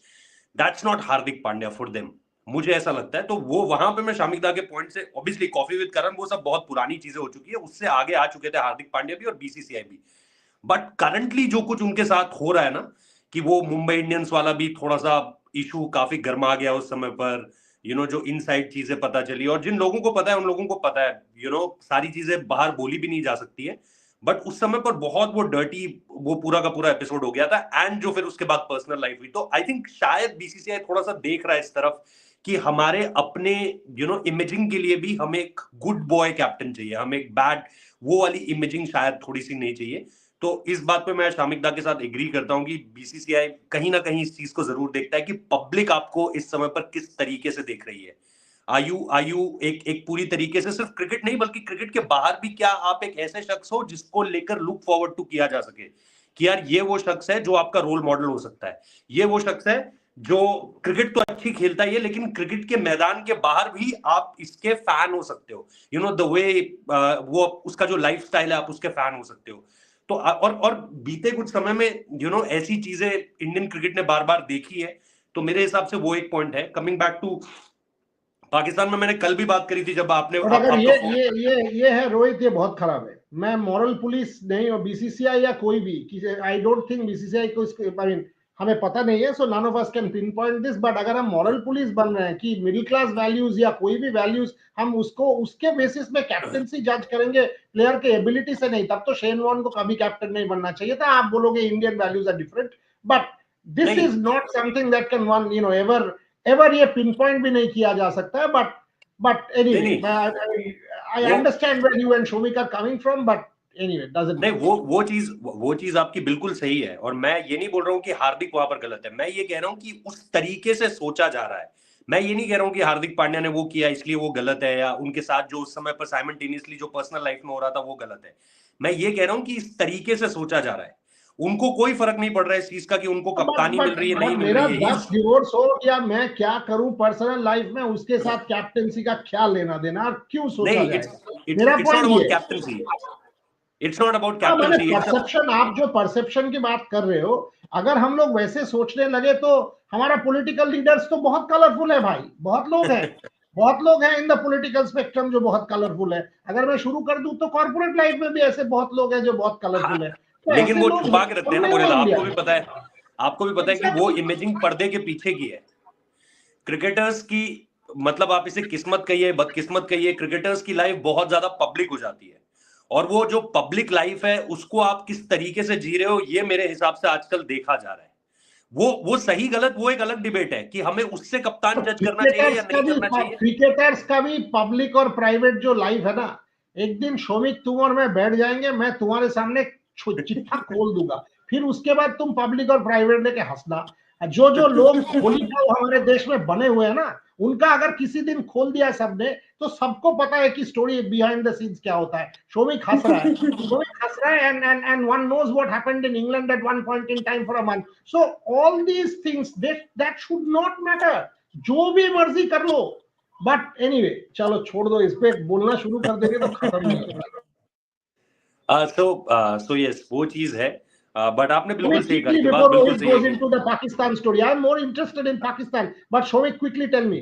that's not Hardik Pandya for them. मुझे ऐसा लगता है. तो वो वहां पे मैं शामिक दा के पॉइंट से, ऑब्वियसली कॉफी विद करण वो सब बहुत पुरानी चीजें हो चुकी है, उससे आगे आ चुके थे हार्दिक पांड्या भी और बीसीसीआई भी. बट करंटली जो कुछ उनके साथ हो रहा है ना, कि वो मुंबई इंडियंस वाला भी थोड़ा सा इशू काफी गर्मा गया उस समय पर, जो इनसाइड चीजें पता चली, और जिन लोगों को पता है उन लोगों को पता है, सारी चीजें बाहर बोली भी नहीं जा सकती है. बट उस समय पर बहुत वो डर्टी, वो पूरा का पूरा एपिसोड हो गया था, एंड जो फिर उसके बाद पर्सनल लाइफ हुई. तो आई थिंक शायद बीसीसीआई थोड़ा सा देख रहा है इस तरफ कि हमारे अपने इमेजिंग के लिए भी हमें एक गुड बॉय कैप्टन चाहिए, हमें एक बैड, वो वाली इमेजिंग शायद थोड़ी सी नहीं चाहिए. तो इस बात पे मैं शामिक दा के साथ एग्री करता हूं कि बीसीसीआई कहीं ना कहीं इस चीज को जरूर देखता है कि पब्लिक आपको इस समय पर किस तरीके से देख रही है. आयु एक पूरी तरीके से सिर्फ क्रिकेट नहीं बल्कि क्रिकेट के बाहर भी, क्या आप एक ऐसे शख्स हो जिसको लेकर लुक फॉरवर्ड टू किया जा सके कि यार ये वो शख्स है जो आपका रोल मॉडल हो सकता है, ये वो शख्स है जो क्रिकेट तो अच्छी खेलता है लेकिन क्रिकेट के मैदान के बाहर भी आप इसके फैन हो सकते हो. द वे वो उसका जो लाइफस्टाइल है आप उसके फैन हो सकते हो. तो और बीते कुछ समय में ऐसी चीजें इंडियन क्रिकेट ने बार बार देखी है. तो मेरे हिसाब से वो एक पॉइंट है. कमिंग बैक टू पाकिस्तान में, मैंने कल भी बात करी थी जब आपने अगर ये है रोहित, ये बहुत खराब है. मैं मॉरल पुलिस नहीं, और बीसीसीआई या कोई भी, आई डोंट थिंक बीसीसीआई को हमें पता नहीं है, so none of us can pinpoint this. But अगर हम मॉरल पुलिस बन रहे हैं कि मिडिल क्लास वैल्यूज या कोई भी वैल्यूज, हम उसको उसके बेसिस में कैप्टनसी जज करेंगे प्लेयर के एबिलिटी से नहीं, तब तो शेन वॉर्न को कभी कैप्टन नहीं बनना चाहिए था. आप बोलोगे Indian values are different, but this is not something that can one ever ये पिन पॉइंट भी नहीं किया जा सकता है. But anyway, I understand where you and Shomik are coming from, but anyway, doesn't नहीं, वो चीज आपकी बिल्कुल सही है, और मैं ये नहीं बोल रहा हूँ कि हार्दिक वहां पर गलत है. मैं ये कह रहा हूँ कि उस तरीके से सोचा जा रहा है. मैं ये नहीं कह रहा हूँ कि हार्दिक पांड्या ने वो किया इसलिए वो गलत है, या उनके साथ जो उस समय पर साइमल्टेनियसली जो पर्सनल लाइफ में हो रहा था वो गलत है. मैं ये कह रहा हूँ कि इस तरीके से सोचा जा रहा है, उनको कोई फर्क नहीं पड़ रहा है इस चीज का कि उनको कप्तानी मिल रही है नहीं मिल मेरा रही है। 10 डिवोर्स हो या मैं क्या करूं पर्सनल लाइफ में, उसके साथ कैप्टेंसी का क्या लेना देना, और क्यों सोचा नहीं, जाएगा? इट्स मेरा इट्स नॉट पॉइंट अबाउट ये है। कैप्टनसी, इट्स नॉट अबाउट हाँ, मैंने कैप्टनसी, इट्स परसेप्शन, आप जो परसेप्शन की बात कर रहे हो, अगर हम लोग वैसे सोचने लगे तो हमारा पॉलिटिकल लीडर्स तो बहुत कलरफुल है भाई, बहुत लोग हैं, बहुत लोग हैं इन द पॉलिटिकल स्पेक्ट्रम जो बहुत कलरफुल है। अगर मैं शुरू कर दूं तो कॉर्पोरेट लाइफ में भी ऐसे बहुत लोग हैं जो बहुत हाँ, कलरफुल है, तो लेकिन ऐसे वो लोग छुपा के रखते हैं ना होंगे बोले, इंडिया आपको भी में। पता है, आपको भी पता है कि वो इमेजिंग पर्दे के पीछे की है क्रिकेटर्स की। मतलब आप इसे किस्मत कहिए बदकिस्मत कहिए, क्रिकेटर्स की लाइफ बहुत ज्यादा पब्लिक हो जाती है, और वो जो पब्लिक लाइफ है उसको आप किस तरीके से जी रहे हो ये मेरे हिसाब से आजकल देखा जा रहा है। वो सही गलत वो एक अलग डिबेट है कि हमें उससे कप्तान जज करना चाहिए या नहीं करना चाहिए। क्रिकेटर्स का भी पब्लिक और प्राइवेट जो लाइफ है ना, एक दिन शोमिक तुम और मैं बैठ जाएंगे, मैं तुम्हारे सामने चिट्ठा खोल दूंगा, फिर उसके बाद तुम पब्लिक और प्राइवेट लेके हंसना। जो जो लोग होली भाव हमारे देश में बने हुए हैं ना, उनका अगर किसी दिन खोल दिया सबने, तो सबको पता है कि स्टोरी बिहाइंड द सीन्स क्या होता है। शोमिक हंस रहा है, शोमिक हंस रहा है, and one knows what happened in England at one point in time for a month. So all these things that should not matter, जो भी मर्जी कर लो। बट एनीवे चलो छोड़ दो, इस पे बोलना शुरू कर देंगे तो खत्म नहीं होगा। सो यस वो चीज है, बट आपने Show me बिल्कुल सही कहा, quickly ये बात before बिल्कुल Rohit सही है goes कि into the Pakistan story. I am more interested in Pakistan, but show me quickly, tell me.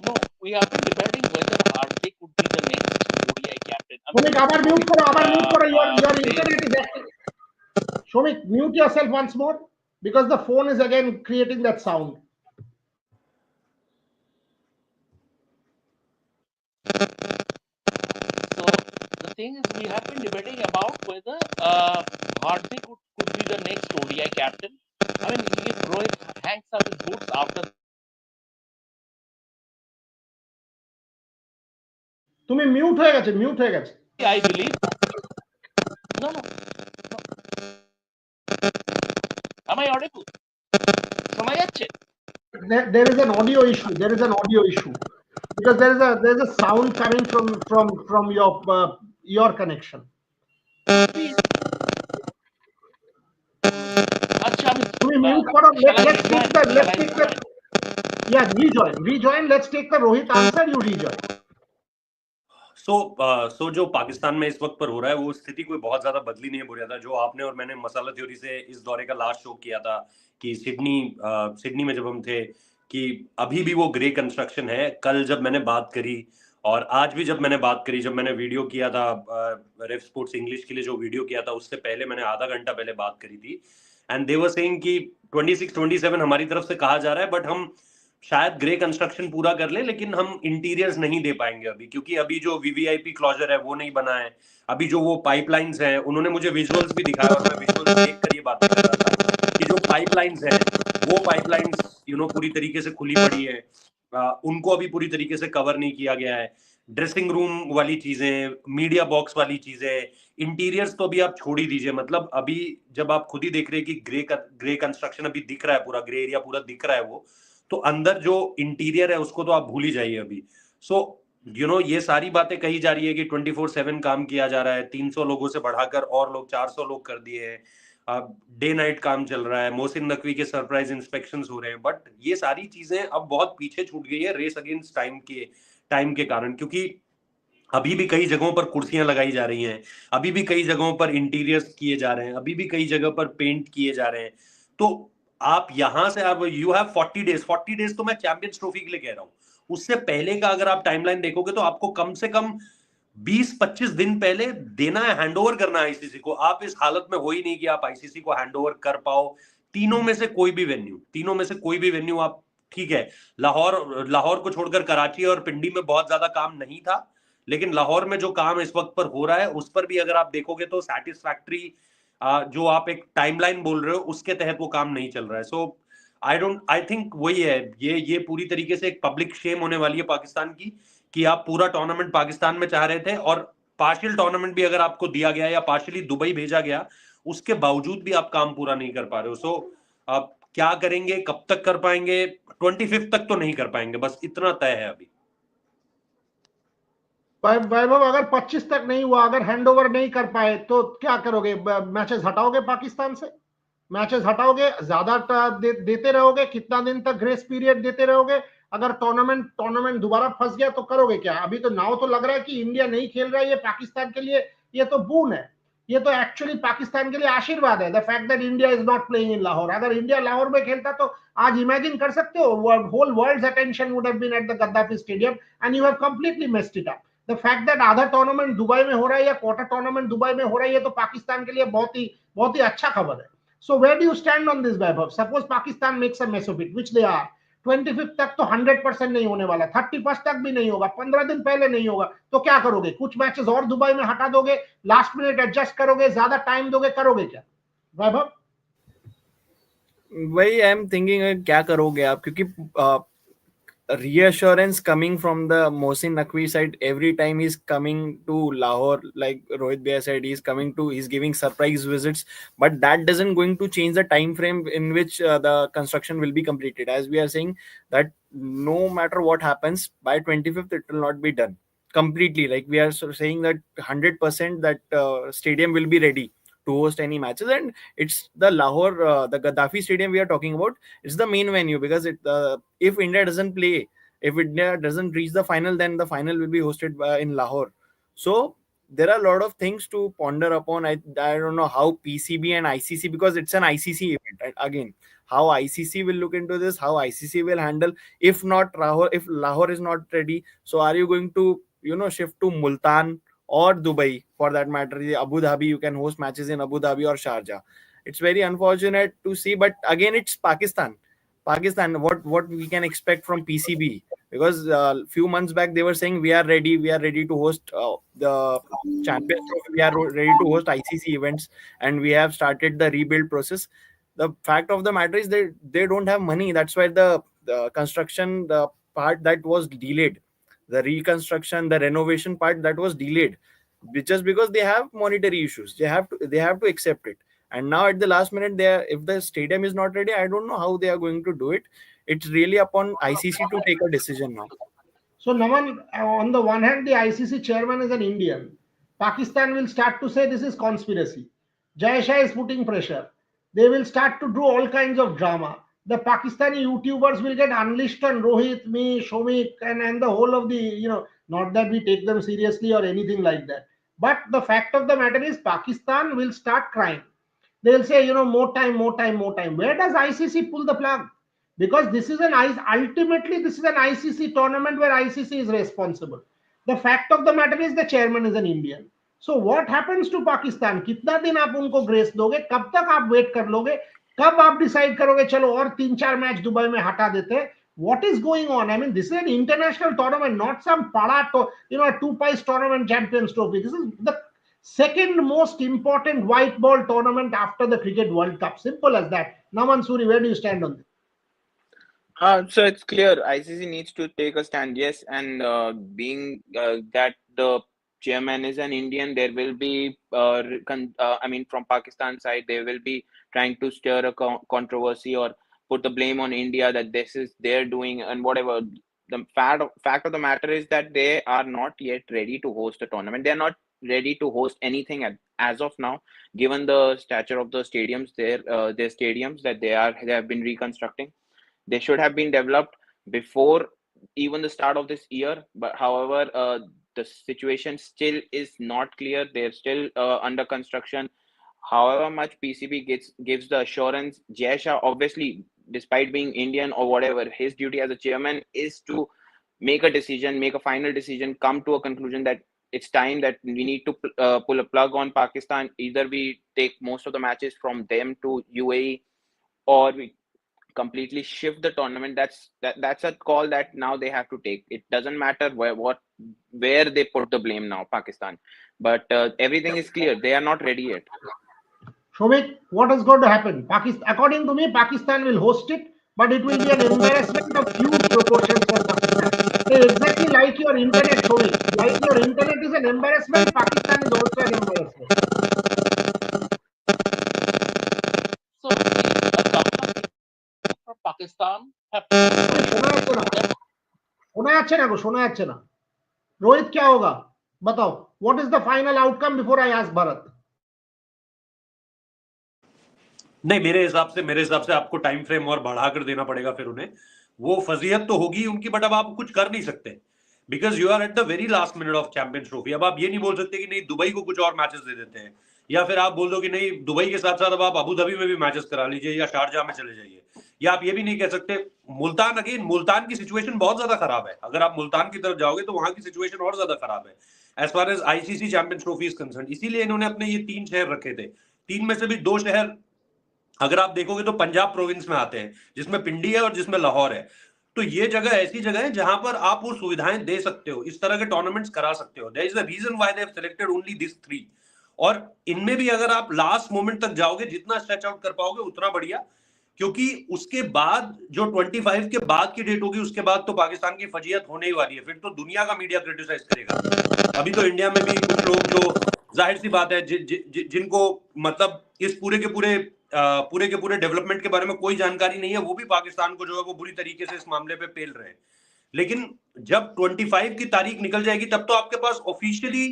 No, we have been debating whether Hardik would be the next ODI captain. I mean, Shomik, abar mute karo, your says internet is active. Shomik, mute yourself once more, because the phone is again creating that sound. so. The thing is, we have been debating about whether Hardik could be the next ODI captain. I mean, if Rohit hangs up his boots after, তুমি mute হয়ে গেছে, mute হয়ে গেছে। I believe. No, no, no. Am I audible? শোনা যাচ্ছে? There is an audio issue, there is an audio issue, because there is a sound coming from your connection. Please. আচ্ছা, আমি তুমি mute করো, shall I let's take rejoin? the Shall I rejoin? yeah, rejoin, let's take the Rohit answer, you rejoin. सो जो पाकिस्तान में इस वक्त पर हो रहा है वो स्थिति कोई बहुत ज्यादा बदली नहीं है बुरिया। जो आपने और मैंने मसाला थ्योरी से इस दौरे का लास्ट शो किया था कि सिडनी में जब हम थे कि अभी भी वो ग्रे कंस्ट्रक्शन है। कल जब मैंने बात करी और आज भी जब मैंने बात करी, जब मैंने वीडियो किया था रेफ स्पोर्ट्स इंग्लिश के लिए, जो वीडियो किया था उससे पहले मैंने आधा घंटा पहले बात करी थी, एंड दे वर सेइंग कि 26-27 हमारी तरफ से कहा जा रहा है, बट हम शायद ग्रे कंस्ट्रक्शन पूरा कर ले लेकिन हम इंटीरियर्स नहीं दे पाएंगे अभी, क्योंकि अभी जो वीवीआईपी क्लोजर है वो नहीं बना है। अभी जो वो पाइपलाइंस हैं, उन्होंने मुझे विजुअल्स भी दिखाया और मैं विजुअल्स देख कर ये बात कर रहा था कि जो पाइपलाइंस हैं वो पाइपलाइंस पूरी तरीके से खुली पड़ी है, उनको अभी पूरी तरीके से कवर नहीं किया गया है। ड्रेसिंग रूम वाली चीजें, मीडिया बॉक्स वाली चीजें, इंटीरियर्स तो अभी आप छोड़ ही दीजिए। मतलब अभी जब आप खुद ही देख रहे हैं कि ग्रे कंस्ट्रक्शन अभी दिख रहा है, पूरा ग्रे एरिया पूरा दिख रहा है वो, तो अंदर जो इंटीरियर है उसको तो आप भूल ही जाइए अभी। सो ये सारी बातें कही जा रही है कि 24/7 काम किया जा रहा है, 300 लोगों से बढ़ाकर और लोग 400 लोग कर दिए हैं, डे नाइट काम चल रहा है, मोहसिन नकवी के सरप्राइज इंस्पेक्शंस हो रहे हैं, बट ये सारी चीजें अब बहुत पीछे छूट गई है रेस अगेंस्ट टाइम के कारण, क्योंकि अभी भी कई जगहों पर कुर्सियां लगाई जा रही हैं, अभी भी कई जगहों पर इंटीरियर्स किए जा रहे हैं, अभी भी कई जगह पर पेंट किए जा रहे हैं। तो आप यहां से आप यू हैव 40 डेज तो मैं चैंपियंस ट्रॉफी के लिए कह रहा हूं, उससे पहले का अगर आप टाइमलाइन देखोगे तो आपको कम से कम 20-25 दिन पहले देना है, हैंडओवर करना है आईसीसी को। आप इस हालत में हो ही नहीं कि आप आईसीसी को हैंडओवर कर पाओ। तीनों में से कोई भी वेन्यू आप, ठीक है, लाहौर को छोड़कर कराची और पिंडी में बहुत ज्यादा काम नहीं था, लेकिन लाहौर में जो काम इस वक्त पर हो रहा है उस पर भी अगर आप देखोगे तो सैटिस्फैक्टरी, जो आप एक टाइमलाइन बोल रहे हो उसके तहत वो काम नहीं चल रहा है। सो आई थिंक वही है, ये पूरी तरीके से एक पब्लिक शेम होने वाली है पाकिस्तान की कि आप पूरा टूर्नामेंट पाकिस्तान में चाह रहे थे और पार्शियल टूर्नामेंट भी अगर आपको दिया गया या पार्शियली दुबई भेजा गया, उसके बावजूद भी आप काम पूरा नहीं कर पा रहे हो। सो आप क्या करेंगे, कब तक कर पाएंगे? 25 तक तो नहीं कर पाएंगे, बस इतना तय है अभी। वैभव अगर 25 तक नहीं हुआ, अगर हैंडओवर नहीं कर पाए तो क्या करोगे? मैचेस हटाओगे पाकिस्तान से? मैचेस हटाओगे, ज्यादा देते रहोगे? कितना दिन तक ग्रेस पीरियड देते रहोगे? अगर टूर्नामेंट दोबारा फंस गया तो करोगे क्या? अभी तो नाव तो लग रहा है कि इंडिया नहीं खेल रहा है, ये पाकिस्तान के लिए ये तो बून है, ये तो एक्चुअली पाकिस्तान के लिए आशीर्वाद है, the fact that India is not playing in Lahore. अगर इंडिया लाहौर में खेलता तो आज इमेजिन कर सकते हो, whole world's attention would have been at the Gaddafi stadium and you have completely missed it up. The fact that आधा टूर्नामेंट दुबई में हो रहा है या क्वार्टर टूर्नामेंट दुबई में हो रहा है, ये तो पाकिस्तान के लिए बहुत ही अच्छा खबर है। So where do you stand on this, Vaibhav? Suppose Pakistan makes a mess of it, which they are. 25th तक तो 100% नहीं होने वाला, 31st तक भी नहीं होगा, 15 दिन पहले नहीं होगा, तो क्या करोगे? कुछ मैचेस और दुबई में हटा दोगे, लास्ट मिनट एडजस्ट करोगे, ज्यादा टाइम दोगे, करोगे क्या वैभव? वही आई एम थिंकिंग क्या करोगे आप, क्योंकि reassurance coming from the Mohsin Naqvi side every time he's coming to Lahore, like Rohit Bhai said, he's giving surprise visits, but that doesn't going to change the time frame in which the construction will be completed. As we are saying that no matter what happens, by 25th it will not be done completely. Like we are saying that 100% that stadium will be ready to host any matches, and it's the Lahore, the Gaddafi Stadium we are talking about. It's the main venue because if India doesn't play, if India doesn't reach the final, then the final will be hosted in Lahore. So there are a lot of things to ponder upon. I don't know how PCB and ICC, because it's an ICC event, right? Again, how ICC will look into this, how ICC will handle. If not Lahore, if Lahore is not ready, so are you going to shift to Multan or Dubai for that matter? Abu Dhabi, you can host matches in Abu Dhabi or Sharjah. It's very unfortunate to see, but again, it's Pakistan. What we can expect from PCB? Because few months back they were saying we are ready to host the Champions Trophy, we are ready to host ICC events, and we have started the rebuild process. The fact of the matter is they don't have money. That's why the construction, the part that was delayed, the reconstruction, the renovation part that was delayed, just because they have monetary issues. They have to accept it. And now at the last minute, if the stadium is not ready, I don't know how they are going to do it. It's really upon ICC to take a decision now. So Naman, on the one hand, the ICC chairman is an Indian. Pakistan will start to say this is conspiracy. Jai Shah is putting pressure. They will start to do all kinds of drama. The Pakistani YouTubers will get unleashed on Rohit, me, Shomik, and the whole of the, not that we take them seriously or anything like that. But the fact of the matter is Pakistan will start crying. They'll say, more time, more time, more time. Where does ICC pull the plug? Because ultimately this is an ICC tournament where ICC is responsible. The fact of the matter is the chairman is an Indian. So what happens to Pakistan? कितना दिन आप उनको grace दोगे? कब तक आप wait कर लोगे? कब आप डिसाइड करोगे चलो और 3-4 मैच दुबई में हटा देते हैं? What is going on? I mean, this is an international tournament, not some a two-piece tournament, Champions Trophy. This is the second most important white ball tournament after the Cricket World Cup. Simple as that. Naman Suri, where do you stand on this? So it's clear ICC needs to take a stand. Yes, and being that the chairman is an Indian, there will be, from Pakistan side, they will be trying to stir a controversy or put the blame on India that this is their doing and whatever. The fact of the matter is that they are not yet ready to host a tournament. They are not ready to host anything as of now, given the stature of the stadiums, their stadiums that they have been reconstructing. They should have been developed before even the start of this year, but however, the situation still is not clear. They're still under construction. However much PCB gives the assurance, Jai Shah, obviously, despite being Indian or whatever, his duty as a chairman is to make a decision, make a final decision, come to a conclusion that it's time that we need to pull a plug on Pakistan. Either we take most of the matches from them to UAE, or we completely shift the tournament. That's a call that now they have to take. It doesn't matter where they put the blame now, Pakistan, but everything is clear. They are not ready yet. Shomik, what is going to happen? According to me, Pakistan will host it, but it will be an embarrassment of huge proportions for Pakistan. Exactly like your internet, Shomik. Like your internet is an embarrassment, Pakistan is also an embarrassment. So the government from Pakistan have শোনা যাচ্ছে না গো, শোনা যাচ্ছে না। রোহিত क्या होगा? बताओ, what is the final outcome before I ask Bharat? नहीं, मेरे हिसाब से आपको टाइम फ्रेम और बढ़ाकर देना पड़ेगा फिर उन्हें। वो फजीहत तो होगी उनकी, बट अब आप कुछ कर नहीं सकते because you are at the very last minute of Champions Trophy. अब आप ये नहीं बोल सकते कि नहीं दुबई को कुछ और मैचेस दे देते हैं, या फिर आप बोल दो कि नहीं दुबई के साथ साथ अब आप अबू धाबी में भी मैचेस करा लीजिए या शारजाह में चले जाइए। या आप ये भी नहीं कह सकते मुल्तान, अगेन मुल्तान की सिचुएशन बहुत ज्यादा खराब है। अगर आप मुल्तान की तरफ जाओगे तो वहां की सिचुएशन और ज्यादा खराब है as far as ICC Champions Trophy is concern. इसीलिए इन्होंने अपने ये 3 शहर रखे थे। 3 में से भी 2 शहर अगर आप देखोगे तो पंजाब प्रोविंस में आते हैं, जिसमें पिंडी है और जिसमें लाहौर है। तो ये जगह ऐसी जगह है जहां पर आप वो सुविधाएं दे सकते हो, इस तरह के टूर्नामेंट्स करा सकते हो। There is a reason why they have selected only this 3। और इनमें भी अगर आप लास्ट मोमेंट तक जाओगे, जितना स्ट्रेच आउट कर पाओगे उतना बढ़िया, क्योंकि उसके बाद जो 25 के बाद की डेट होगी उसके बाद तो पाकिस्तान की फजीयत होने ही वाली है। फिर तो दुनिया का मीडिया क्रिटिसाइज करेगा। अभी तो इंडिया में भी कुछ लोग जो जाहिर सी बात है जिनको मतलब इस पूरे के पूरे डेवलपमेंट के बारे में कोई जानकारी नहीं है, वो भी पाकिस्तान को जो है वो बुरी तरीके से इस मामले पे पेल रहे हैं। लेकिन जब 25 की तारीख निकल जाएगी तब तो आपके पास ऑफिशियली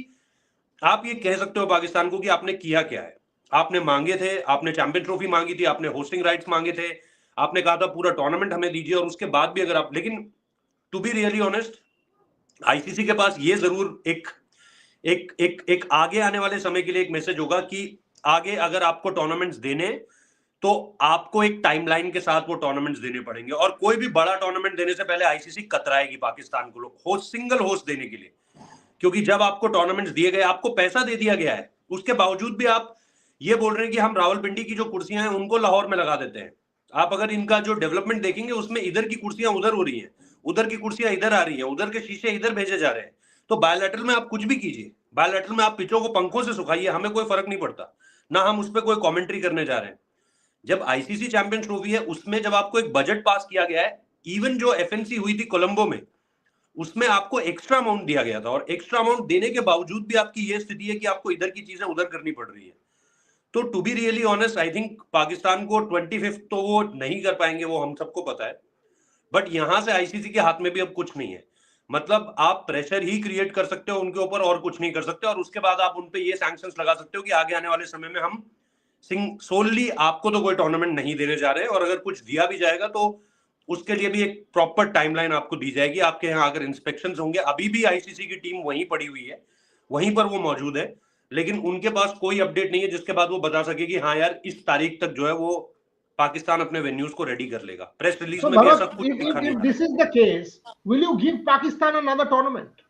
आप ये कह सकते हो पाकिस्तान को कि आपने किया क्या है। आपने मांगे थे, आपने चैंपियन ट्रॉफी मांगी थी, आपने होस्टिंग राइट्स मांगे थे, आपने कहा था पूरा टूर्नामेंट हमें दीजिए, और उसके बाद भी अगर आप, लेकिन to be really honest ICC के पास ये जरूर एक एक एक एक आगे आने वाले समय के लिए एक मैसेज होगा कि आगे अगर आपको टूर्नामेंट्स देने तो आपको एक टाइमलाइन के साथ वो टूर्नामेंट्स देने पड़ेंगे। और कोई भी बड़ा टूर्नामेंट देने से पहले आईसीसी कतराएगी पाकिस्तान को होस्ट, सिंगल होस्ट देने के लिए। क्योंकि जब आपको टूर्नामेंट्स दिए गए, आपको पैसा दे दिया गया है, उसके बावजूद भी आप ये बोल रहे हैं कि हम रावलपिंडी की जो कुर्सियां हैं उनको लाहौर में लगा देते हैं। आप अगर इनका जो डेवलपमेंट देखेंगे उसमें इधर की कुर्सियां उधर हो रही हैं, उधर की कुर्सियां इधर आ रही हैं, उधर के शीशे इधर भेजे जा रहे हैं। तो बायोलैटरल में आप कुछ भी कीजिए, बायोलैटरल में आप पिचों को पंखों से सुखाइए, हमें कोई फर्क नहीं पड़ता, ना हम उस पर कोई कॉमेंट्री करने जा रहे हैं। जब आईसीसी चैंपियंस ट्रॉफी है उसमें जब आपको एक बजट पास किया गया है, इवन जो एफएनसी हुई थी कोलंबो में, उसमें आपको एक्स्ट्रा अमाउंट दिया गया था, और एक्स्ट्रा अमाउंट देने के बावजूद भी आपकी ये स्थिति है कि आपको इधर की चीजें उधर करनी पड़ रही है। तो to be really honest I think Pakistan को 25 तो वो नहीं कर पाएंगे, वो हम सबको पता है। बट यहां से आईसीसी के हाथ में भी अब कुछ नहीं है। मतलब आप प्रेशर ही क्रिएट कर सकते हो उनके ऊपर और कुछ नहीं कर सकते, और उसके बाद आप उनपे ये सैंक्शंस लगा सकते हो कि आगे आने वाले समय में हम सोलली आपको तो कोई टूर्नामेंट नहीं देने जा रहे हैं, और अगर कुछ दिया भी जाएगा तो उसके लिए भी एक प्रॉपर टाइमलाइन आपको दी जाएगी। आपके यहाँ अगर इंस्पेक्शंस होंगे, अभी भी आईसीसी की टीम वहीं पड़ी हुई है, वहीं पर वो मौजूद है, लेकिन उनके पास कोई अपडेट नहीं है जिसके बाद वो बता सके कि हाँ यार इस तारीख तक जो है वो पाकिस्तान अपने वेन्यूज को रेडी कर लेगा। प्रेस रिलीज So में भी ऐसा Bharat, कुछ लिखा नहीं if था। this is the case, will you give Pakistan another tournament?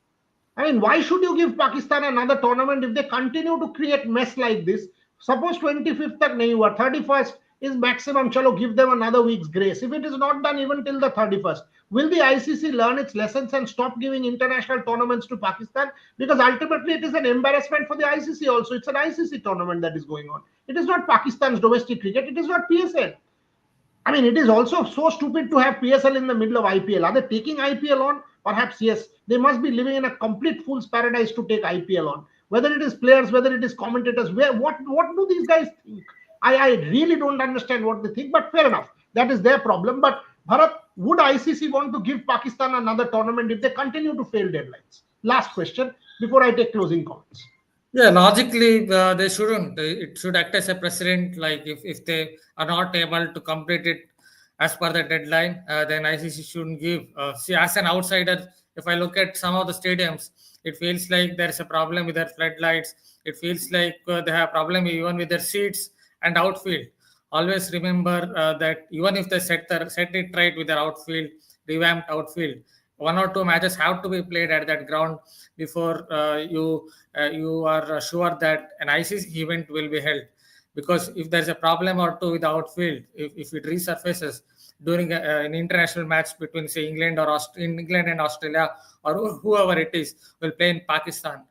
I mean, why should you give Pakistan another tournament if they continue to create mess like this? Suppose 25th tak nahi hua, 31st is maximum. Chalo, give them another week's grace. If it is not done even till the 31st, will the ICC learn its lessons and stop giving international tournaments to Pakistan? Because ultimately it is an embarrassment for the ICC also. It's an ICC tournament that is going on. It is not Pakistan's domestic cricket. It is not PSL. I mean, it is also so stupid to have PSL in the middle of IPL. Are they taking IPL on? Perhaps yes. They must be living in a complete fool's paradise to take IPL on. Whether it is players, whether it is commentators, what do these guys think? I really don't understand what they think, but fair enough. That is their problem. But Bharat, would ICC want to give Pakistan another tournament if they continue to fail deadlines? Last question before I take closing comments. Yeah, logically, they shouldn't. It should act as a precedent. Like if they are not able to complete it as per the deadline, then ICC shouldn't give. See, as an outsider, if I look at some of the stadiums, it feels like there is a problem with their floodlights. It feels like they have problem even with their seats and outfield. Always remember that even if they set it right with their outfield, revamped outfield, 1 or 2 matches have to be played at that ground before you are sure that an ICC event will be held. Because if there's a problem or two with the outfield, if it resurfaces during an international match between say England or England and Australia or whoever it is will play in Pakistan,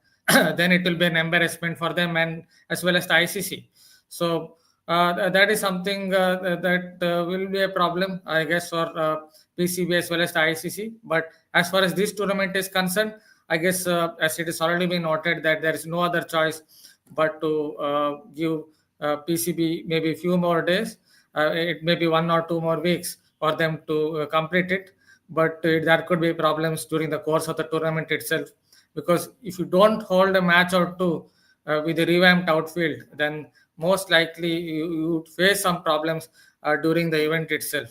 then it will be an embarrassment for them and as well as the ICC. So that is something that will be a problem, I guess, for PCB as well as the ICC. But as far as this tournament is concerned, I guess as it has already been noted that there is no other choice but to give PCB maybe a few more days. It may be 1 or 2 more weeks for them to complete it. But there could be problems during the course of the tournament itself. because if you don't hold a match or two with a revamped outfield, then most likely you would face some problems during the event itself.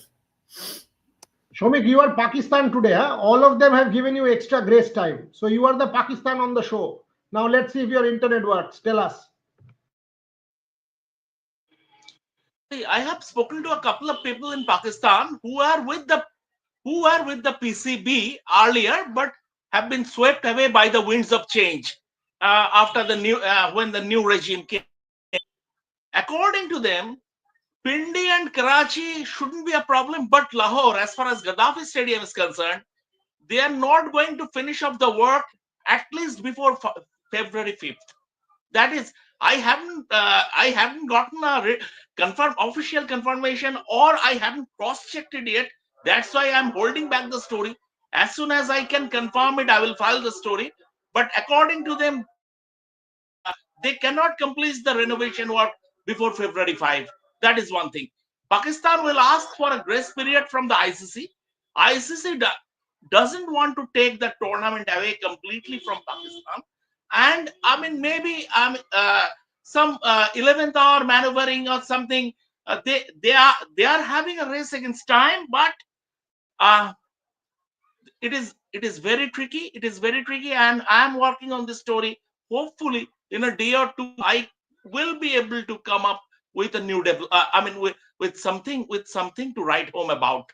Shomik, you are Pakistan today. Huh? All of them have given you extra grace time. So you are the Pakistan on the show. Now let's see if your internet works. Tell us. See, I have spoken to a couple of people in Pakistan who are with the PCB earlier, but have been swept away by the winds of change after the new when the new regime came. According to them, Pindi and Karachi shouldn't be a problem, but Lahore, as far as Gaddafi Stadium is concerned, they are not going to finish up the work at least before February 5th. That is, I haven't gotten a official confirmation, or I haven't cross-checked it yet. That's why I'm holding back the story. As soon as I can confirm it, I will file the story. But according to them, they cannot complete the renovation work before February 5. That is one thing. Pakistan will ask for a grace period from the ICC. ICC doesn't want to take the tournament away completely from Pakistan. And I mean, maybe some 11th hour maneuvering or something. They are having a race against time, but uh, it is very tricky. It is very tricky, and I am working on this story. Hopefully, in a day or two, I will be able to come up with a new with something to write home about.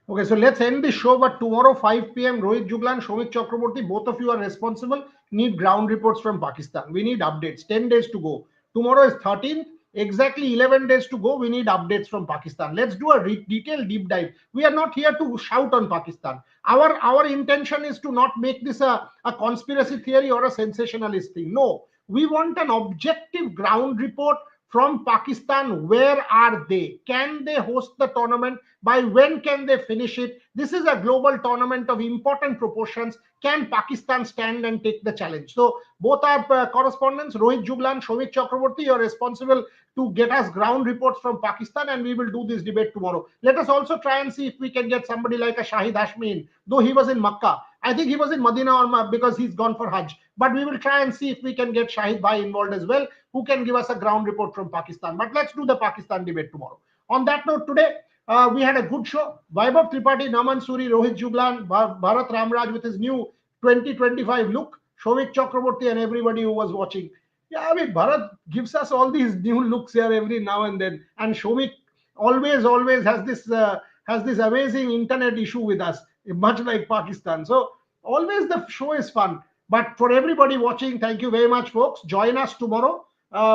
Okay, so let's end the show. But tomorrow, 5 p.m., Rohit Juglan, Shomik Chakraborty, both of you are responsible. Need ground reports from Pakistan. We need updates. 10 days to go. Tomorrow is 13th. Exactly 11 days to go. We need updates from Pakistan. Let's do a detailed deep dive. We are not here to shout on Pakistan. Our intention is to not make this a conspiracy theory or a sensationalist thing. No, we want an objective ground report from Pakistan. Where are they? Can they host the tournament? By when can they finish it? This is a global tournament of important proportions. Can Pakistan stand and take the challenge? So both our correspondents, Rohit Juglan, Shomik Chakraborty, are responsible to get us ground reports from Pakistan, and we will do this debate tomorrow. Let us also try and see if we can get somebody like a Shahid Hashmi in, though he was in Makkah. I think he was in Medina or because he's gone for Hajj. But we will try and see if we can get Shahid Bhai involved as well, who can give us a ground report from Pakistan. But let's do the Pakistan debate tomorrow. On that note, today we had a good show. Vaibhav Tripathi, Naman Suri, Rohit Juglan, Bharat Ramraj with his new 2025 look, Shomik Chakraborty, and everybody who was watching. Yeah, I mean, Bharat gives us all these new looks here every now and then, and Shomik always has this amazing internet issue with us, much like Pakistan. So always the show is fun. But for everybody watching, thank you very much, folks. Join us tomorrow.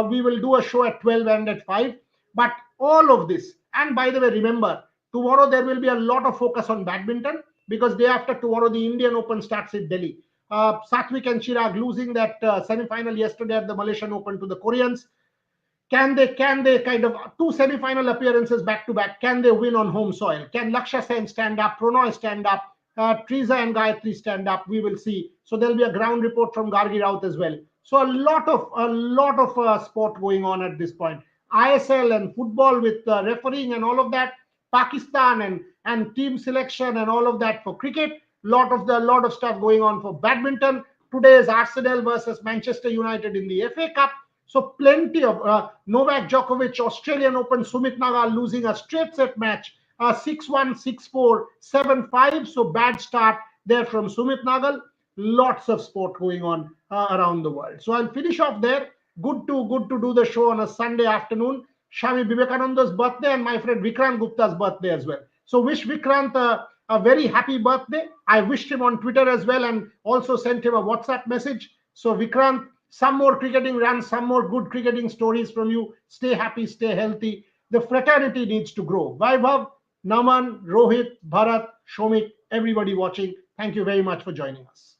We will do a show at 12 and at 5. But all of this, and by the way, remember, tomorrow there will be a lot of focus on badminton, because day after tomorrow, the Indian Open starts in Delhi. Satvik and Chirag losing that semi-final yesterday at the Malaysian Open to the Koreans. Can they kind of two semi-final appearances back to back? Can they win on home soil? Can Lakshya Sen stand up? Pronoy stand up? Triza and Gayatri stand up? We will see. So there'll be a ground report from Gargi Raut as well. So a lot of sport going on at this point. ISL and football with refereeing and all of that. Pakistan and team selection and all of that for cricket. Lot of stuff going on for badminton. Today is Arsenal versus Manchester United in the FA Cup. So plenty of Novak Djokovic, Australian Open, Sumit Nagal losing a straight set match, 6-1, 6-4, 7-5. So bad start there from Sumit Nagal. Lots of sport going on around the world. So I'll finish off there. Good to do the show on a Sunday afternoon. Shami Vivekananda's birthday and my friend Vikrant Gupta's birthday as well. So wish Vikrant a very happy birthday. I wished him on Twitter as well, and also sent him a WhatsApp message. So Vikrant, some more cricketing runs, some more good cricketing stories from you. Stay happy, stay healthy. The fraternity needs to grow. Vaibhav, Naman, Rohit, Bharat, Shomik, everybody watching, thank you very much for joining us.